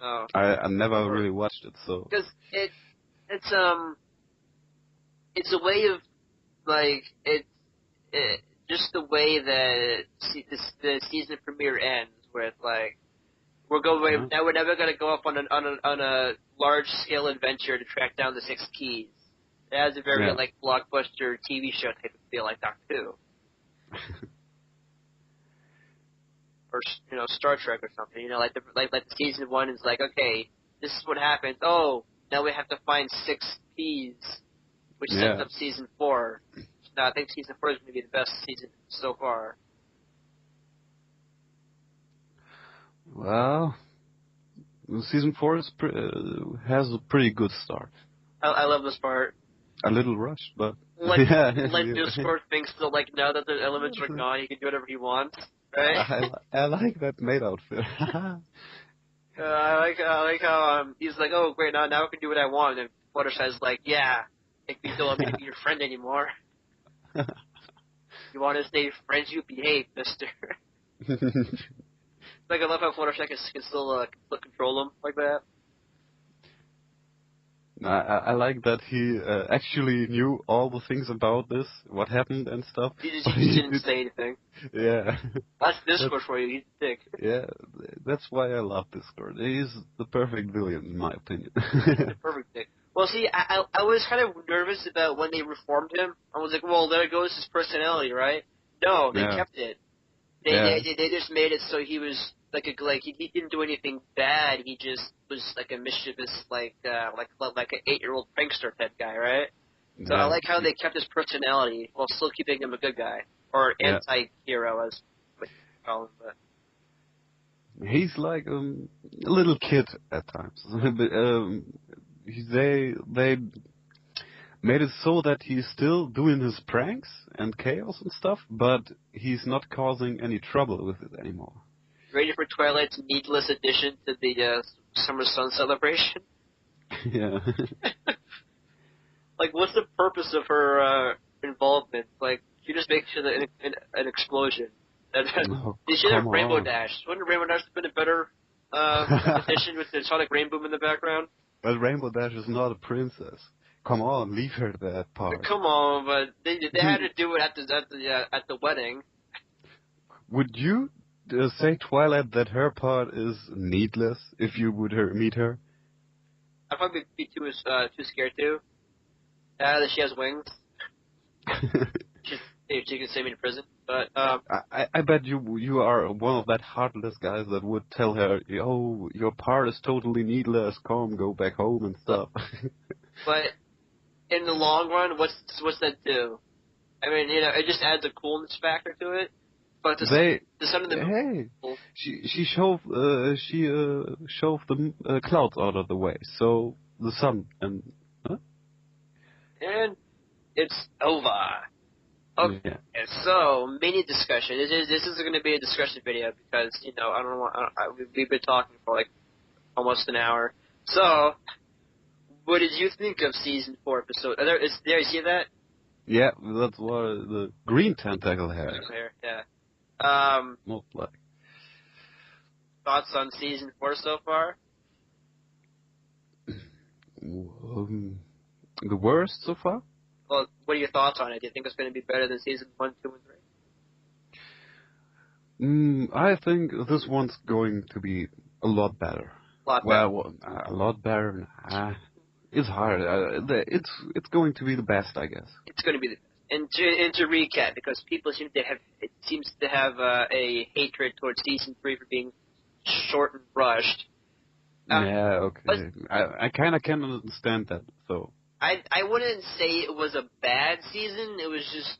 I never really watched it. So because it's a way of just the way that the season premiere ends, where it's like now we're never going to go off on a large scale adventure to track down the 6 keys. It has a very blockbuster TV show type of feel, like Doctor Who. Or Star Trek or something. Like the season 1 is like, okay, this is what happens. Oh, now we have to find 6 keys, which sets up season 4. No, I think season 4 is going to be the best season so far. Well, season 4 has a pretty good start. I love this part. A little rushed, but Discord thinks that now that the elements are gone, he can do whatever he wants. Right? I like that maid outfit. I like how he's like, oh great, now I can do what I want, and Fluttershy's like, yeah, Like, you don't want me to be your friend anymore. You want to stay friends, you behave, mister. Like, I love how Fluttershy can still control him like that. I like that he actually knew all the things about this, what happened and stuff. He just didn't say anything. Yeah. That's Discord for you. He's a dick. Yeah, that's why I love Discord. He's the perfect villain, in my opinion. He's the perfect dick. Well, see, I was kind of nervous about when they reformed him. I was like, well, there goes his personality, right? No, they kept it. They just made it so he was he didn't do anything bad. He just was like a mischievous like an 8-year-old prankster type guy, right? So I like how they kept his personality while still keeping him a good guy or anti-hero, as what you call him. But he's like a little kid at times. But, they made it so that he's still doing his pranks and chaos and stuff, but he's not causing any trouble with it anymore. Ready for Twilight's needless addition to the Summer Sun celebration? Yeah. Like, what's the purpose of her involvement? Like, she just makes an explosion. They should have Rainbow Dash. Wouldn't Rainbow Dash have been a better addition with the Sonic Rainbow in the background? But Rainbow Dash is not a princess. Come on, leave her that part. Come on, but they had to do it at the wedding. Would you say, Twilight, that her part is needless if you would meet her? I'd probably be too scared to. That she has wings. She can save me in prison. But I bet you are one of that heartless guys that would tell her, "Oh, your part is totally needless. Come, go back home and stuff." But in the long run, what's that do? I mean, it just adds a coolness factor to it. But the sun and the moon. Hey, she shoved the clouds out of the way, so the sun and. Huh? And it's over. Okay, yeah. So mini discussion. This is going to be a discussion video because we've been talking for like almost an hour. So, what did you think of season 4 episode? There you see that? Yeah, that's what the green tentacle has. Yeah. Not like. Thoughts on season 4 so far? The worst so far? Well, what are your thoughts on it? Do you think it's going to be better than season 1, 2, and 3? I think this one's going to be a lot better. A lot better. It's hard. It's going to be the best, I guess. It's going to be the best. And to recap, because people seems to have a hatred towards season 3 for being short and rushed. Yeah, okay. I kind of can understand that. So I wouldn't say it was a bad season. It was just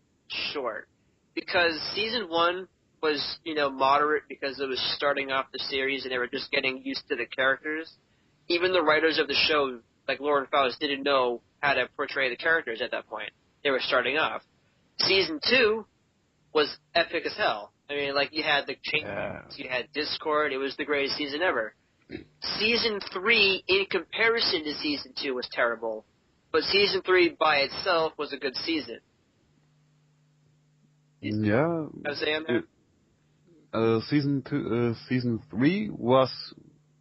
short because season 1 was moderate because it was starting off the series and they were just getting used to the characters. Even the writers of the show, like Lauren Faust, didn't know how to portray the characters at that point. They were starting off. Season 2 was epic as hell. I mean, like, you had the changes, you had Discord. It was the greatest season ever. Season 3, in comparison to Season 2, was terrible. But Season 3 by itself was a good season. Yeah. I was saying that? Season 3 was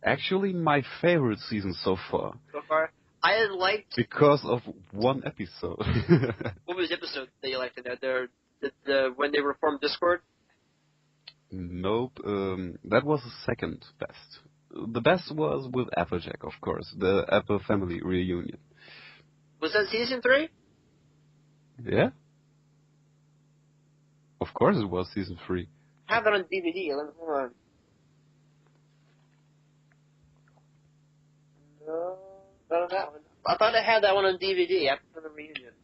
actually my favorite season so far. So far? I liked... Because of one episode. What was the episode that you liked in there? When they reformed Discord? Nope. That was the second best. The best was with Applejack, of course. The Apple family reunion. Was that Season 3? Yeah. Of course it was Season 3. I have that on DVD. Hold on. No, not that one. I thought I had that one on DVD after the reunion.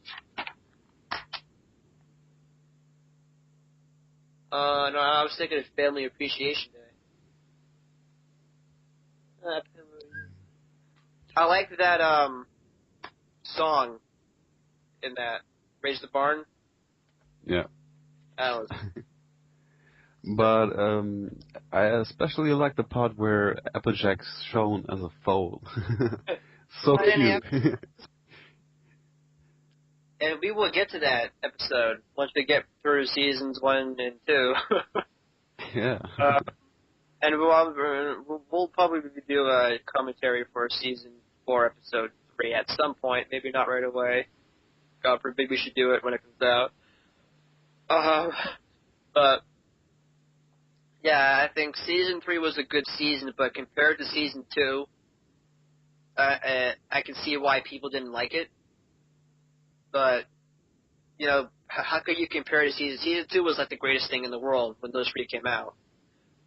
No, I was thinking of Family Appreciation Day. I like that song in that Raise the Barn. Yeah. That was. But I especially like the part where Applejack's shown as a foal. So cute. And we will get to that episode once we get through seasons 1 and 2. Yeah. And we'll probably do a commentary for season 4, episode 3 at some point. Maybe not right away. God forbid we should do it when it comes out. But yeah, I think season 3 was a good season, but compared to season 2, I can see why people didn't like it. But you know, how could you compare to season? Season 2 was like the greatest thing in the world when those 3 came out.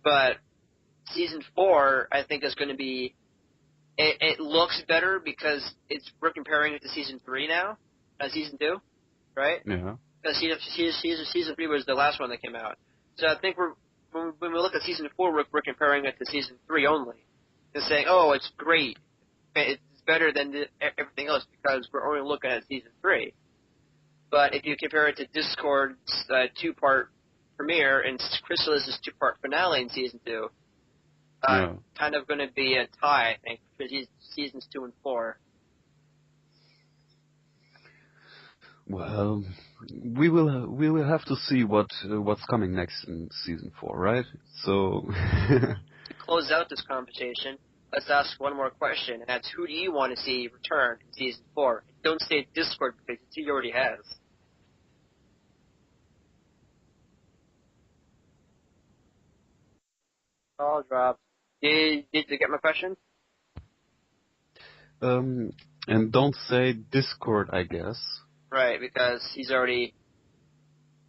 But season 4, I think, is going to be. It looks better because we're comparing it to season 3 now, season 2, right? Yeah. Because season 3 was the last one that came out. So I think when we look at season 4, we're comparing it to season 3 only, and saying, oh, it's great, it's better than everything else because we're only looking at season 3. But if you compare it to Discord's 2-part premiere and Chrysalis' 2-part finale in season 2, kind of going to be a tie, I think, for seasons 2 and 4. Well, we will have to see what's coming next in season 4, right? So to close out this conversation, let's ask one more question, and that's who do you want to see return in season 4? Don't say Discord because he already has. All dropped. Did you get my question? and don't say Discord, I guess. Right, because he's already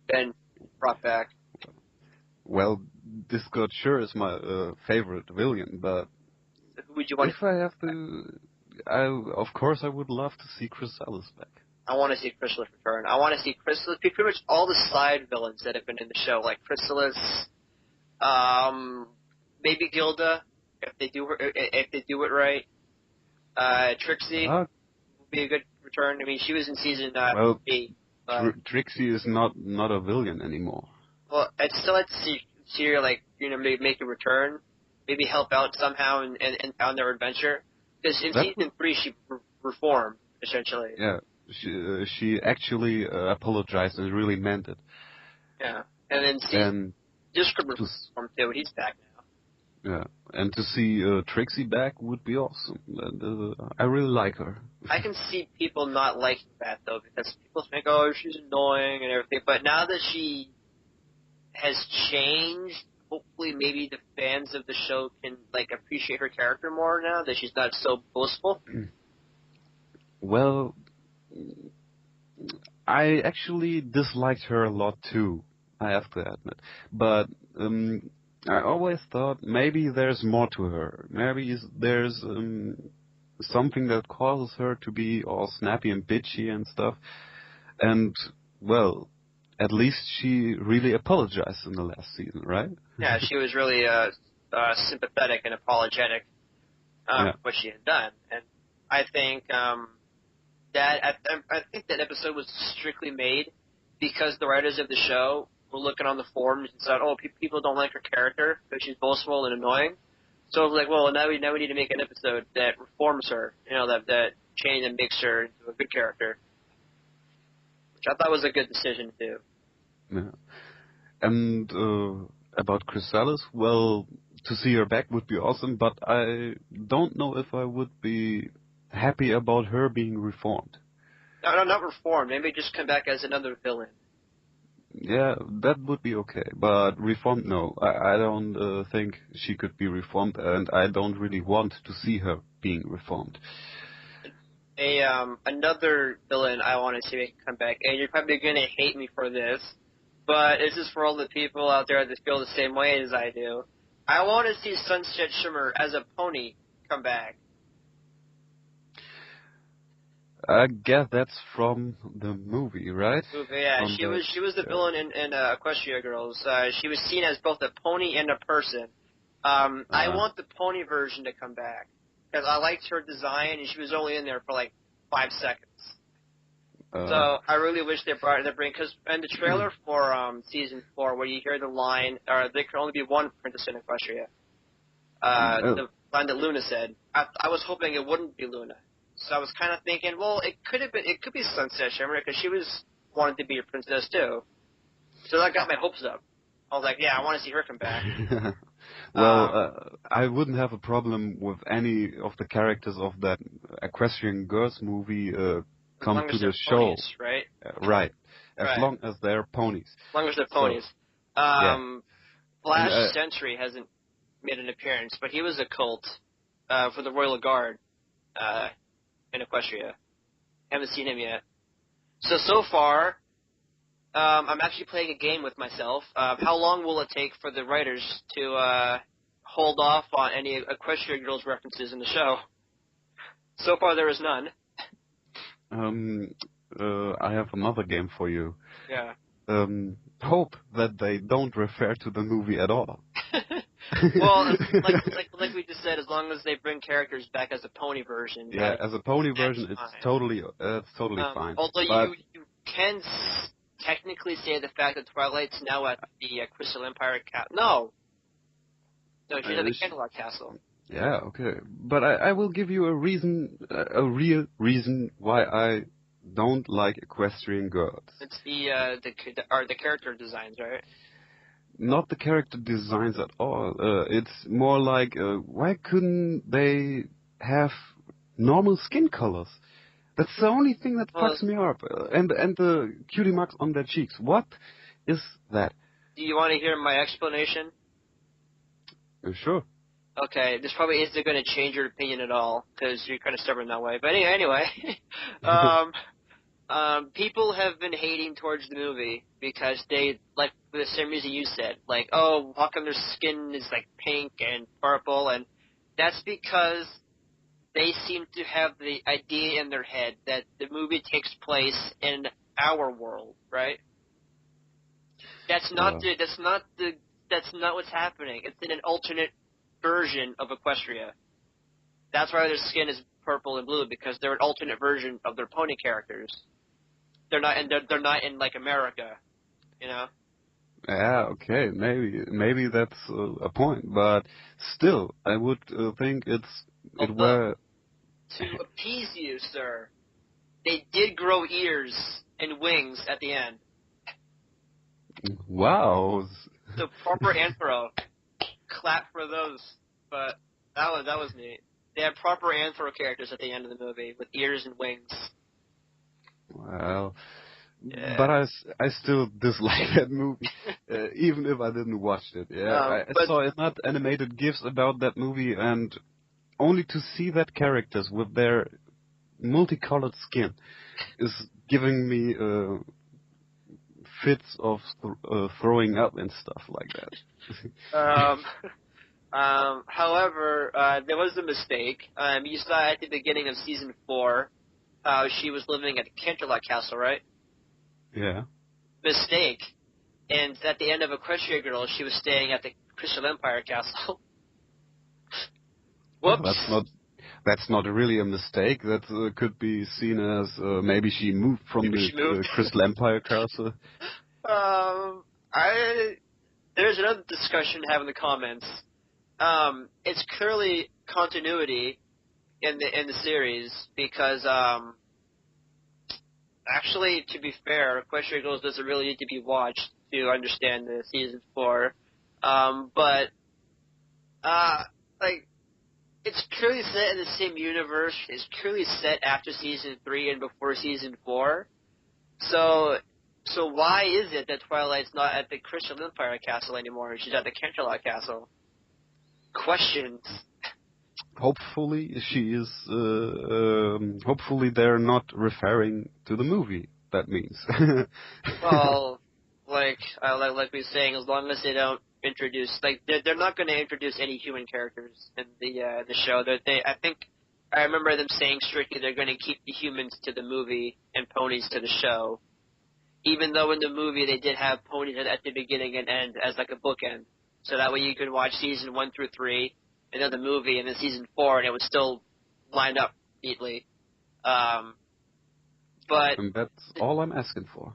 been brought back. Well, Discord sure is my favorite villain, but So who would you want? If I have to, of course I would love to see Chrysalis back. I want to see Chrysalis return. I want to see Chrysalis, pretty much all the side villains that have been in the show, like Chrysalis, maybe Gilda, if they do it right. Trixie would be a good return. I mean, she was in season 8. Trixie is not a villain anymore. Well, I'd still like to see her, like, maybe make a return, maybe help out somehow and on their adventure. Because in season 3, she reformed essentially. Yeah. She actually apologized and really meant it. Yeah, and then season Discord reformed too. He's back now. Yeah, and to see Trixie back would be awesome. And, I really like her. I can see people not liking that though, because people think, oh, she's annoying and everything. But now that she has changed, hopefully maybe the fans of the show can appreciate her character more now that she's not so boastful. Well, I actually disliked her a lot too, I have to admit. But I always thought maybe there's more to her. Maybe there's something that causes her to be all snappy and bitchy and stuff. And, well, at least she really apologized in the last season, right? Yeah, she was really sympathetic and apologetic for what she had done. And I think I think that episode was strictly made because the writers of the show were looking on the forums and said, oh, people don't like her character because she's boastful and annoying. So it was like, well, now we need to make an episode that reforms her, that change and makes her into a good character, which I thought was a good decision to do. Yeah. And about Chrysalis, well, to see her back would be awesome, but I don't know if I would be happy about her being reformed. No, not reformed. Maybe just come back as another villain. Yeah, that would be okay. But reformed, no. I don't think she could be reformed, and I don't really want to see her being reformed. Another villain I want to see come back, and you're probably going to hate me for this, but this is for all the people out there that feel the same way as I do. I want to see Sunset Shimmer as a pony come back. I guess that's from the movie, right? Yeah, she was the villain in Equestria Girls. She was seen as both a pony and a person. I want the pony version to come back because I liked her design, and she was only in there for 5 seconds. So I really wish they bring because in the trailer for season 4, where you hear the line, or there can only be one princess in Equestria. The line that Luna said, I was hoping it wouldn't be Luna. So I was kind of thinking, well, it could be Sunset Shimmer because she was wanted to be a princess too. So that got my hopes up. I was like, yeah, I want to see her come back. I wouldn't have a problem with any of the characters of that Equestrian Girls movie come to the show. Ponies, right? Right. As long as they're ponies. As long as they're ponies. Flash Sentry hasn't made an appearance, but he was a cult for the Royal Guard in Equestria. Haven't seen him yet. So far, I'm actually playing a game with myself. How long will it take for the writers to hold off on any Equestria Girls references in the show? So far, there is none. I have another game for you. Yeah. Hope that they don't refer to the movie at all. Well, like we just said, as long as they bring characters back as a pony version. Yeah, as a pony version, it's totally fine. Although you can technically say the fact that Twilight's now at the Crystal Empire No, she's at the Canterlot Castle. Yeah, okay. But I will give you a reason, a real reason why I don't like Equestrian Girls. It's the character designs, right? Not the character designs at all. It's more like, why couldn't they have normal skin colors? That's the only thing that fucks me up. And the cutie marks on their cheeks. What is that? Do you want to hear my explanation? Sure. Okay, this probably isn't going to change your opinion at all, because you're kind of stubborn that way. But anyway, people have been hating towards the movie because they, like, for the same reason you said, like, oh, how come their skin is, like, pink and purple? And that's because they seem to have the idea in their head that the movie takes place in our world, right? That's not what's happening. It's in an alternate version of Equestria. That's why their skin is purple and blue, because they're an alternate version of their pony characters. They're not in like America, you know. Yeah, okay, maybe that's a point, but still, I would think to appease you, sir. They did grow ears and wings at the end. Wow. The proper anthro. Clap for those, but that was neat. They had proper anthro characters at the end of the movie with ears and wings. Well, but I still dislike that movie, even if I didn't watch it. Yeah, I saw not animated GIFs about that movie, and only to see that characters with their multicolored skin is giving me fits of throwing up and stuff like that. However, there was a mistake. You saw at the beginning of season 4, she was living at the Canterlot Castle, right? Yeah. Mistake. And at the end of Equestria Girls, she was staying at the Crystal Empire Castle. Whoops. Well, that's not really a mistake. That could be seen as maybe she moved from the Crystal Empire Castle. There's another discussion to have in the comments. It's clearly continuity in the series because actually, to be fair, Equestria Girls doesn't really need to be watched to understand the season 4. Like, it's clearly set in the same universe. It's clearly set after season 3 and before season 4. So why is it that Twilight's not at the Crystal Empire Castle anymore? She's at the Canterlot Castle. Questions. Hopefully she is. Hopefully they're not referring to the movie. That means. Well, like we were saying, as long as they don't introduce, like they're not going to introduce any human characters in the show. I think I remember them saying strictly they're going to keep the humans to the movie and ponies to the show. Even though in the movie they did have ponies at the beginning and end as like a bookend, so that way you could watch season 1 through 3, and then the movie, and then season 4, and it would still line up neatly. But and that's all I'm asking for.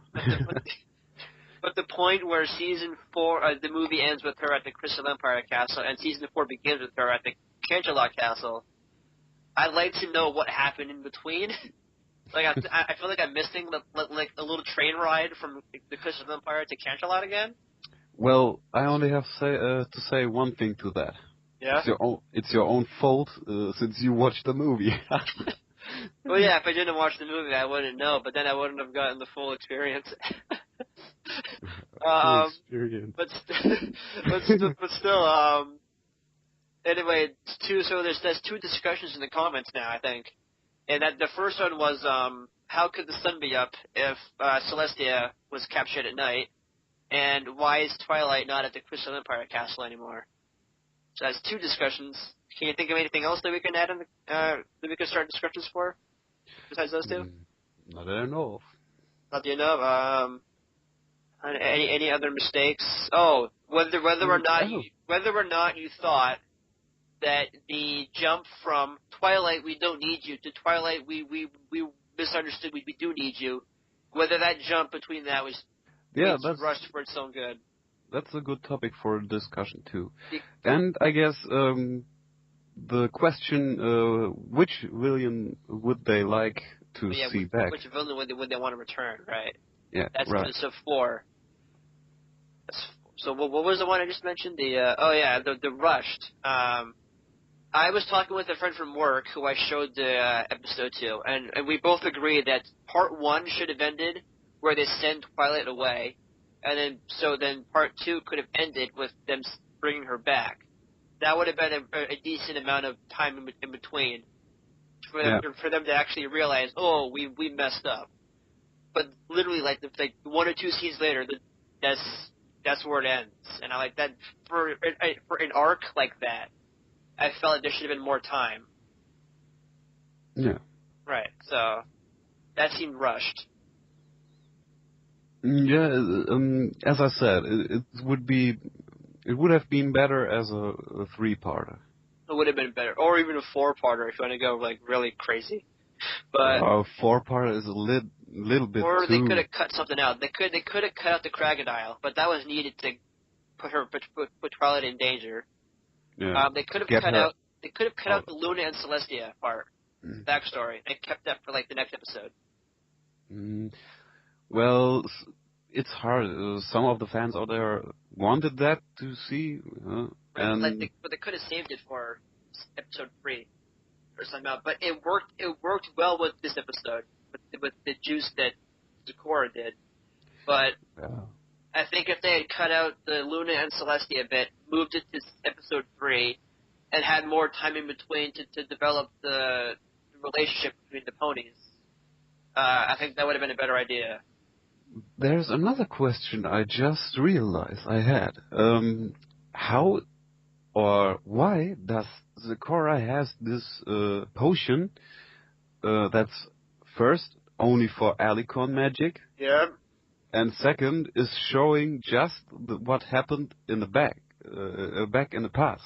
But the point where season 4, the movie ends with her at the Crystal Empire Castle, and season 4 begins with her at the Canterlot Castle, I'd like to know what happened in between. Like I feel like I'm missing like a little train ride from the Crystal Empire to Canterlot again. Well, I only have to say one thing to that. Yeah. It's your own fault since you watched the movie. Well, yeah. If I didn't watch the movie, I wouldn't know. But then I wouldn't have gotten the full experience. Full experience. But still. Anyway, so there's two discussions in the comments now, I think. And that the first one was how could the sun be up if Celestia was captured at night, and why is Twilight not at the Crystal Empire Castle anymore? So that's two discussions. Can you think of anything else that we can add in that we can start discussions for besides those two? Not that I know of. Not that you know of. Any other mistakes? Oh, whether or not you thought that the jump from Twilight, we don't need you, to Twilight, we misunderstood, we do need you, whether that jump between that was that's rushed for its own good. That's a good topic for discussion too. And I guess the question, which villain would they like to see back? Which villain would they want to return, right? Yeah, that's right. So 4. So what was the one I just mentioned? The rushed. I was talking with a friend from work who I showed the episode to, and we both agreed that part 1 should have ended where they send Twilight away, and then part 2 could have ended with them bringing her back. That would have been a decent amount of time in between for them to actually realize, oh, we messed up. But literally, like 1 or 2 scenes later, that's where it ends, and I like that for an arc like that. I felt like there should have been more time. Yeah. Right. So that seemed rushed. Yeah. As I said, it would have been better as a 3-parter. It would have been better, or even a 4-parter if you want to go like really crazy. But 4-parter is a little bit. Or they could have cut something out. They could have cut out the Crocodile, but that was needed to put Twilight in danger. Yeah. They could have cut out the Luna and Celestia part, backstory, and kept that for like the next episode. Well, it's hard. Some of the fans out there wanted that to see, but they could have saved it for episode 3 or something. But it worked. It worked well with this episode with the juice that Zecora did. But I think if they had cut out the Luna and Celestia bit, moved it to episode 3, and had more time in between to develop the relationship between the ponies, I think that would have been a better idea. There's another question I just realized I had. How or why does Zecora has this potion that's first only for Alicon magic? Yeah. And second is showing just what happened in the back in the past.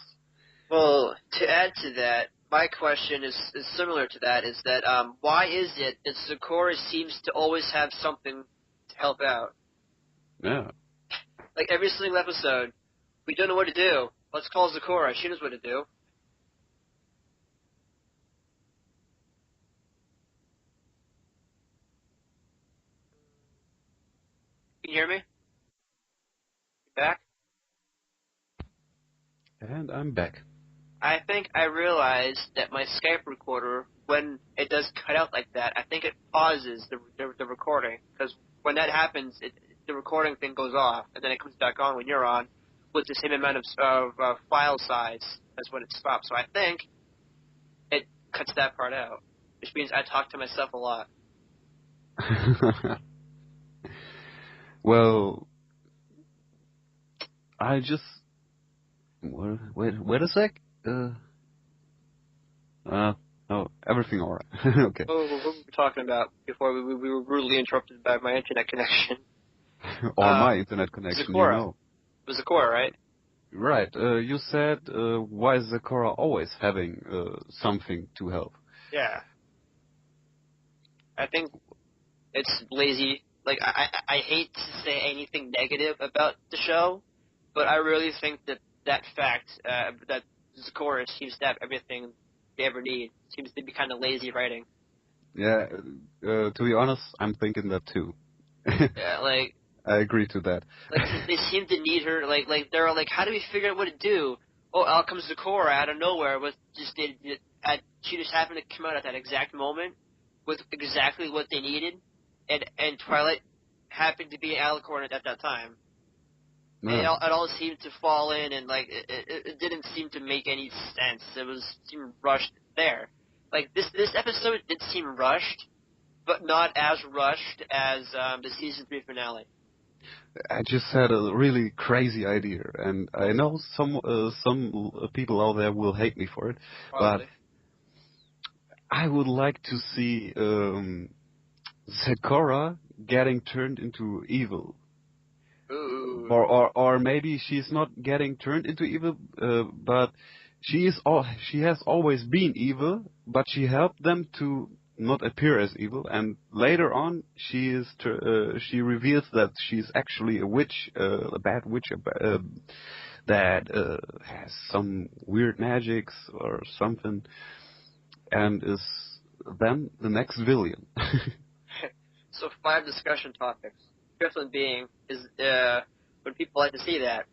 Well, to add to that, my question is similar to that, is that why is it that Zecora seems to always have something to help out? Yeah. Like every single episode, we don't know what to do. Let's call Zecora. She knows what to do. Can you hear me? You back? And I'm back. I think I realized that my Skype recorder, when it does cut out like that, I think it pauses the recording. Because when that happens, the recording thing goes off, and then it comes back on when you're on, with the same amount of file size as when it stops. So I think it cuts that part out, which means I talk to myself a lot. Well, I just... Wait a sec. No, everything alright. Okay. What were we talking about before we were rudely interrupted by my internet connection? Or my internet connection, Zecora. you know. It was Zecora, right? Right. You said, why is Zecora always having something to help? Yeah. I think it's lazy. Like, I hate to say anything negative about the show, but I really think that fact, that Zecora seems to have everything they ever need. Seems to be kind of lazy writing. Yeah, to be honest, I'm thinking that too. Yeah, like I agree to that. they seem to need her. Like they're like, how do we figure out what to do? Oh, out comes Zecora out of nowhere with she just happened to come out at that exact moment with exactly what they needed, and Twilight happened to be Alicorn at that time. No. It all seemed to fall in, and like it didn't seem to make any sense. It seemed rushed there. Like this episode did seem rushed, but not as rushed as the season 3 finale. I just had a really crazy idea, and I know some people out there will hate me for it, Probably. but I would like to see Zecora getting turned into evil. Ooh. Or maybe she's not getting turned into evil, but she has always been evil, but she helped them to not appear as evil, and later on she reveals that she's actually a witch, a bad witch, that has some weird magics or something, and is then the next villain. So 5 discussion topics. Fifth one being is would people like to see that?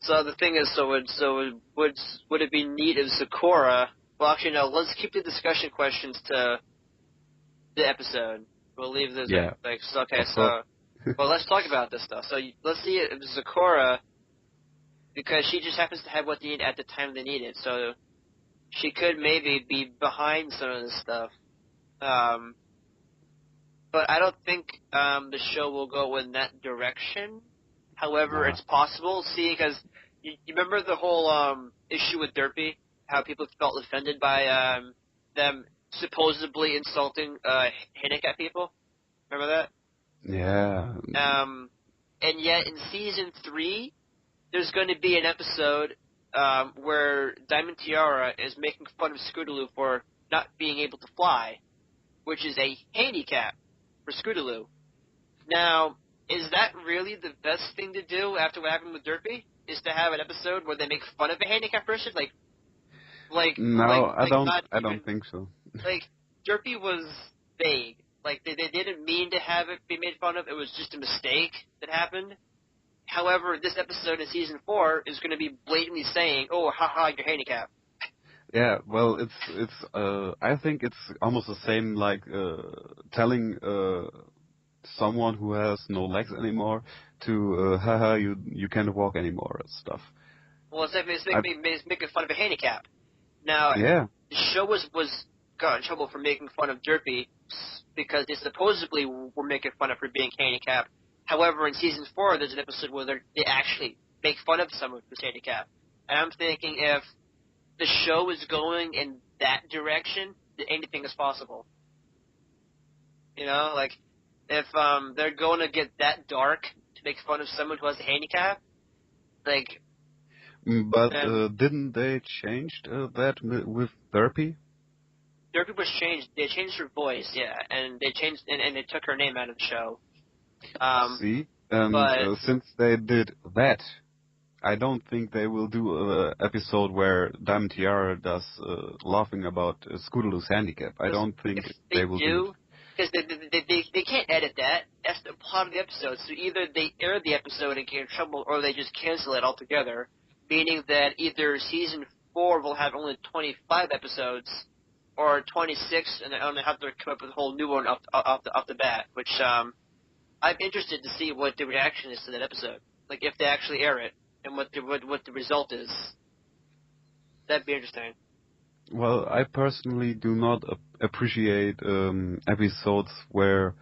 So the thing is, would it be neat if Zecora? Well, actually, no. Let's keep the discussion questions to the episode. We'll leave those. Yeah. Well, let's talk about this stuff. So let's see if Zecora, because she just happens to have what they need at the time they need it. So she could maybe be behind some of this stuff. But I don't think the show will go in that direction. However, it's possible. See, because you remember the whole issue with Derpy, how people felt offended by them supposedly insulting handicapped people? Remember that? Yeah. And yet in season 3, there's going to be an episode where Diamond Tiara is making fun of Scootaloo for not being able to fly, which is a handicap for Scootaloo. Now, is that really the best thing to do after what happened with Derpy? Is to have an episode where they make fun of a handicapped person? I don't think so. Like, Derpy was vague. Like, they didn't mean to have it be made fun of. It was just a mistake that happened. However, this episode in season 4 is going to be blatantly saying, "Oh, haha, you're handicapped." Yeah, well, I think it's almost the same like telling someone who has no legs anymore to haha, you can't walk anymore and stuff. Well, it's making fun of a handicap. Now, yeah. The show got in trouble for making fun of Derpy because they supposedly were making fun of her being handicapped. However, in season 4, there's an episode where they actually make fun of someone who's handicapped. And I'm thinking if the show is going in that direction, then anything is possible. You know, like, if they're going to get that dark to make fun of someone who has a handicap, like... But didn't they change that with Derpy? Derpy was changed. They changed her voice, yeah, and they changed and they took her name out of the show. See, and since they did that, I don't think they will do an episode where Diamond Tiara does laughing about Scootaloo's handicap. I don't think they will do it. Because they can't edit that. That's the plot of the episode. So either they air the episode and get in trouble, or they just cancel it altogether. Meaning that either season 4 will have only 25 episodes, or 26, and they'll have to come up with a whole new one off the bat. Which I'm interested to see what the reaction is to that episode. Like if they actually air it, and what the result is. That'd be interesting. Well, I personally do not appreciate episodes where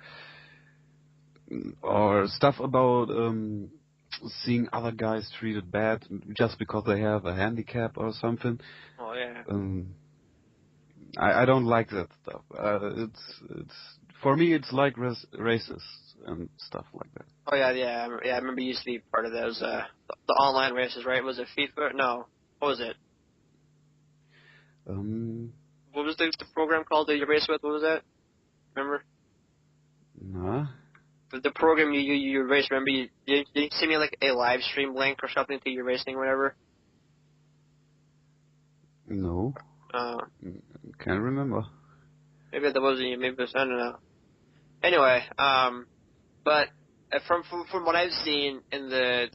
or stuff about seeing other guys treated bad just because they have a handicap or something. Oh yeah. I don't like that stuff. It's for me it's like racist and stuff like that. Oh yeah. I remember you used to be part of those the online races, right? Was it FIFA? No. What was it? What was the program called that you raced with? What was that? Remember? Nah. The program you raced, remember? Did you send me like a live stream link or something to your racing or whatever? No. Can't remember. Maybe that wasn't you. Maybe it was, I don't know. Anyway, but from what I've seen in the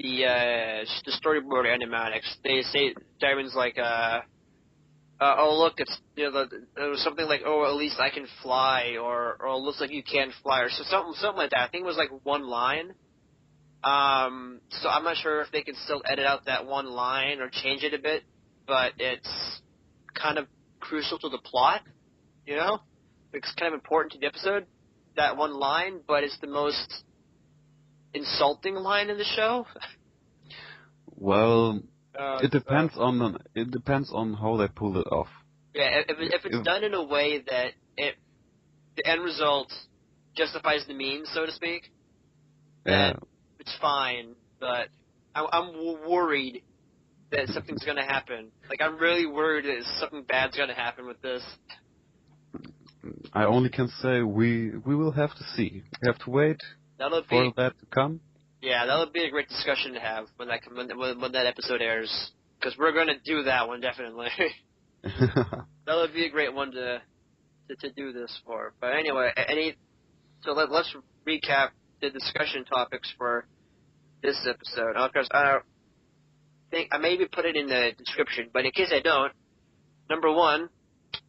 storyboard animatics, they say Diamond's like, oh look, it's there was something like, oh, at least I can fly, or it looks like you can fly, or so something like that. I think it was like one line. So I'm not sure if they can still edit out that one line or change it a bit, but it's kind of crucial to the plot, you know? It's kind of important to the episode, that one line, but it's the most insulting line in the show. Well, it depends on how they pull it off. Yeah, if it's done in a way that the end result justifies the means, so to speak, then it's fine. But I'm worried that something's going to happen. Like, I'm really worried that something bad's going to happen with this. I only can say we will have to see. We have to wait for that to come. Yeah, that'll be a great discussion to have when that episode airs, because we're going to do that one definitely. That would be a great one to do this for. But anyway, so let's recap the discussion topics for this episode. Of course, I think I maybe put it in the description, but in case I don't, number 1,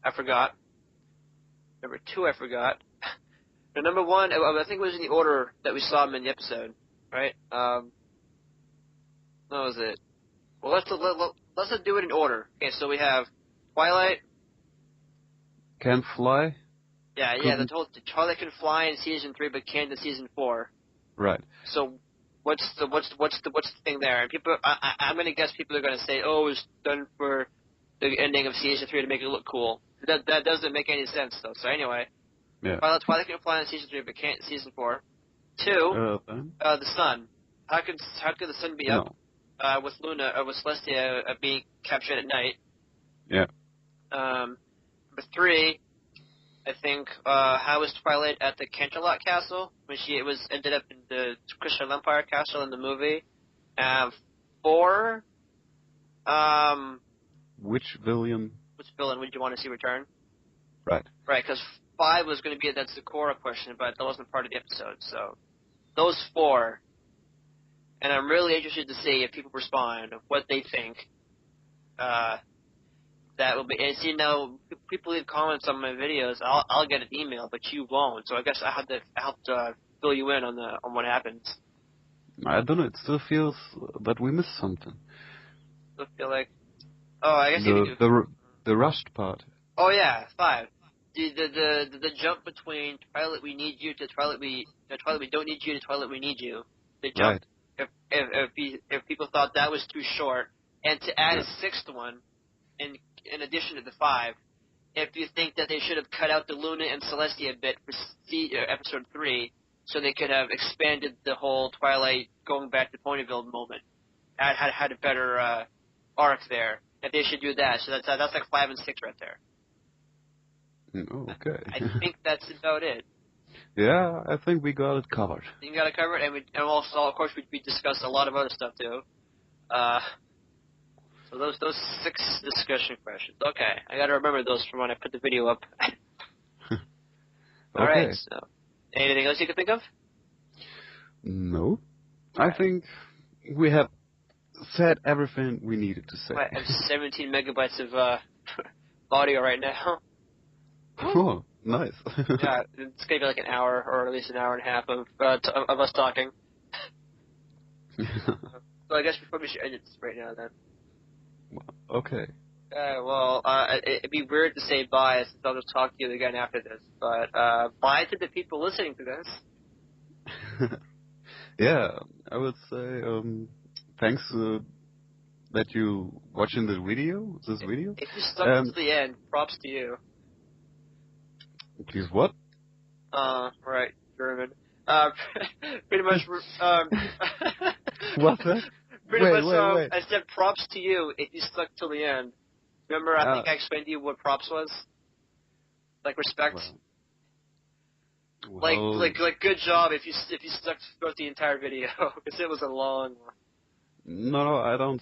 I forgot. Number 2, I forgot. And number 1, I think it was in the order that we saw them in the episode, right? What was it? Well, let's do it in order. Okay, so we have Twilight. Can fly. Yeah. The Twilight can fly in season 3, but can't in season 4. Right. So what's the thing there? And people, I'm gonna guess people are gonna say, oh, it's done for the ending of season 3 to make it look cool. That doesn't make any sense though. So anyway, yeah. Twilight can fly in season 3, but can't in season 4. 2, the sun. How could the sun be up with Luna with Celestia being captured at night? Yeah. Number 3, I think, how was Twilight at the Canterlot castle when she ended up in the Crystal Empire castle in the movie? 4, which villain would you want to see return? Right. Right, because 5 was going to be that Zecora question, but that wasn't part of the episode. So those 4, and I'm really interested to see if people respond, what they think. That will be. And see, now people leave comments on my videos. I'll get an email, but you won't. So I guess I have to fill you in on what happens. I don't know. It still feels that we missed something. I feel like. Oh, I guess the rushed part. Oh yeah, 5. The jump between Twilight we need you to Twilight we don't need you to Twilight we need you. The jump. Right. If people thought that was too short, and to add a 6th one, in addition to the 5, if you think that they should have cut out the Luna and Celestia bit for episode 3, so they could have expanded the whole Twilight going back to Ponyville moment, had a better arc there. If they should do that, so that's like 5 and 6 right there. Oh, okay. I think that's about it. Yeah, I think we got it covered. You got it covered, and also, of course, we discussed a lot of other stuff too. So those 6 discussion questions. Okay, I got to remember those from when I put the video up. All right. So, anything else you can think of? No, I think we have said everything we needed to say. I have 17 megabytes of audio right now. Oh, nice. Yeah, it's gonna be like an hour, or at least an hour and a half of us talking. So I guess we probably should end it right now then. Okay. Well, it'd be weird to say bye since I'll just talk to you again after this. But bye to the people listening to this. Yeah, I would say thanks that you watching this video. If you stuck to the end, props to you. Please what? Right, German. Pretty much. What's that? Pretty much. Wait. I said props to you if you stuck till the end. Remember, I think I explained to you what props was. Like respect. Well, like good job if you stuck throughout the entire video because it was a long one. No, I don't.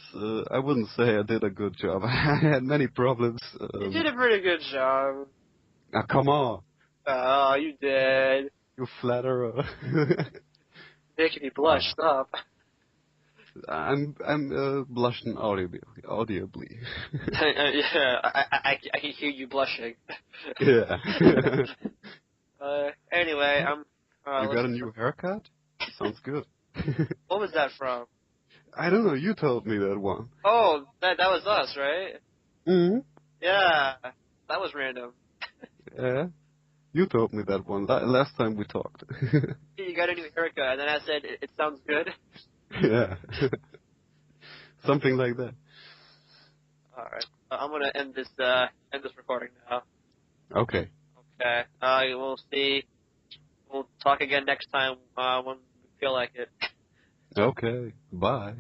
I wouldn't say I did a good job. I had many problems. You did a pretty good job. Come on, Oh, you did. you flatterer. Making me blush. Stop. I'm blushing audibly. Yeah, I can hear you blushing. Yeah. Anyway, I'm. You got a Listen, new haircut? Sounds good. what was that from? I don't know. You told me that one. Oh, that was us, right? Hmm. Yeah, that was random. Yeah. You told me that one last time we talked. You got a new haircut, and then I said it sounds good. Yeah. Something like that. All right, I'm gonna end this recording now. Okay. Okay. We'll see. We'll talk again next time when we feel like it. Okay. Bye.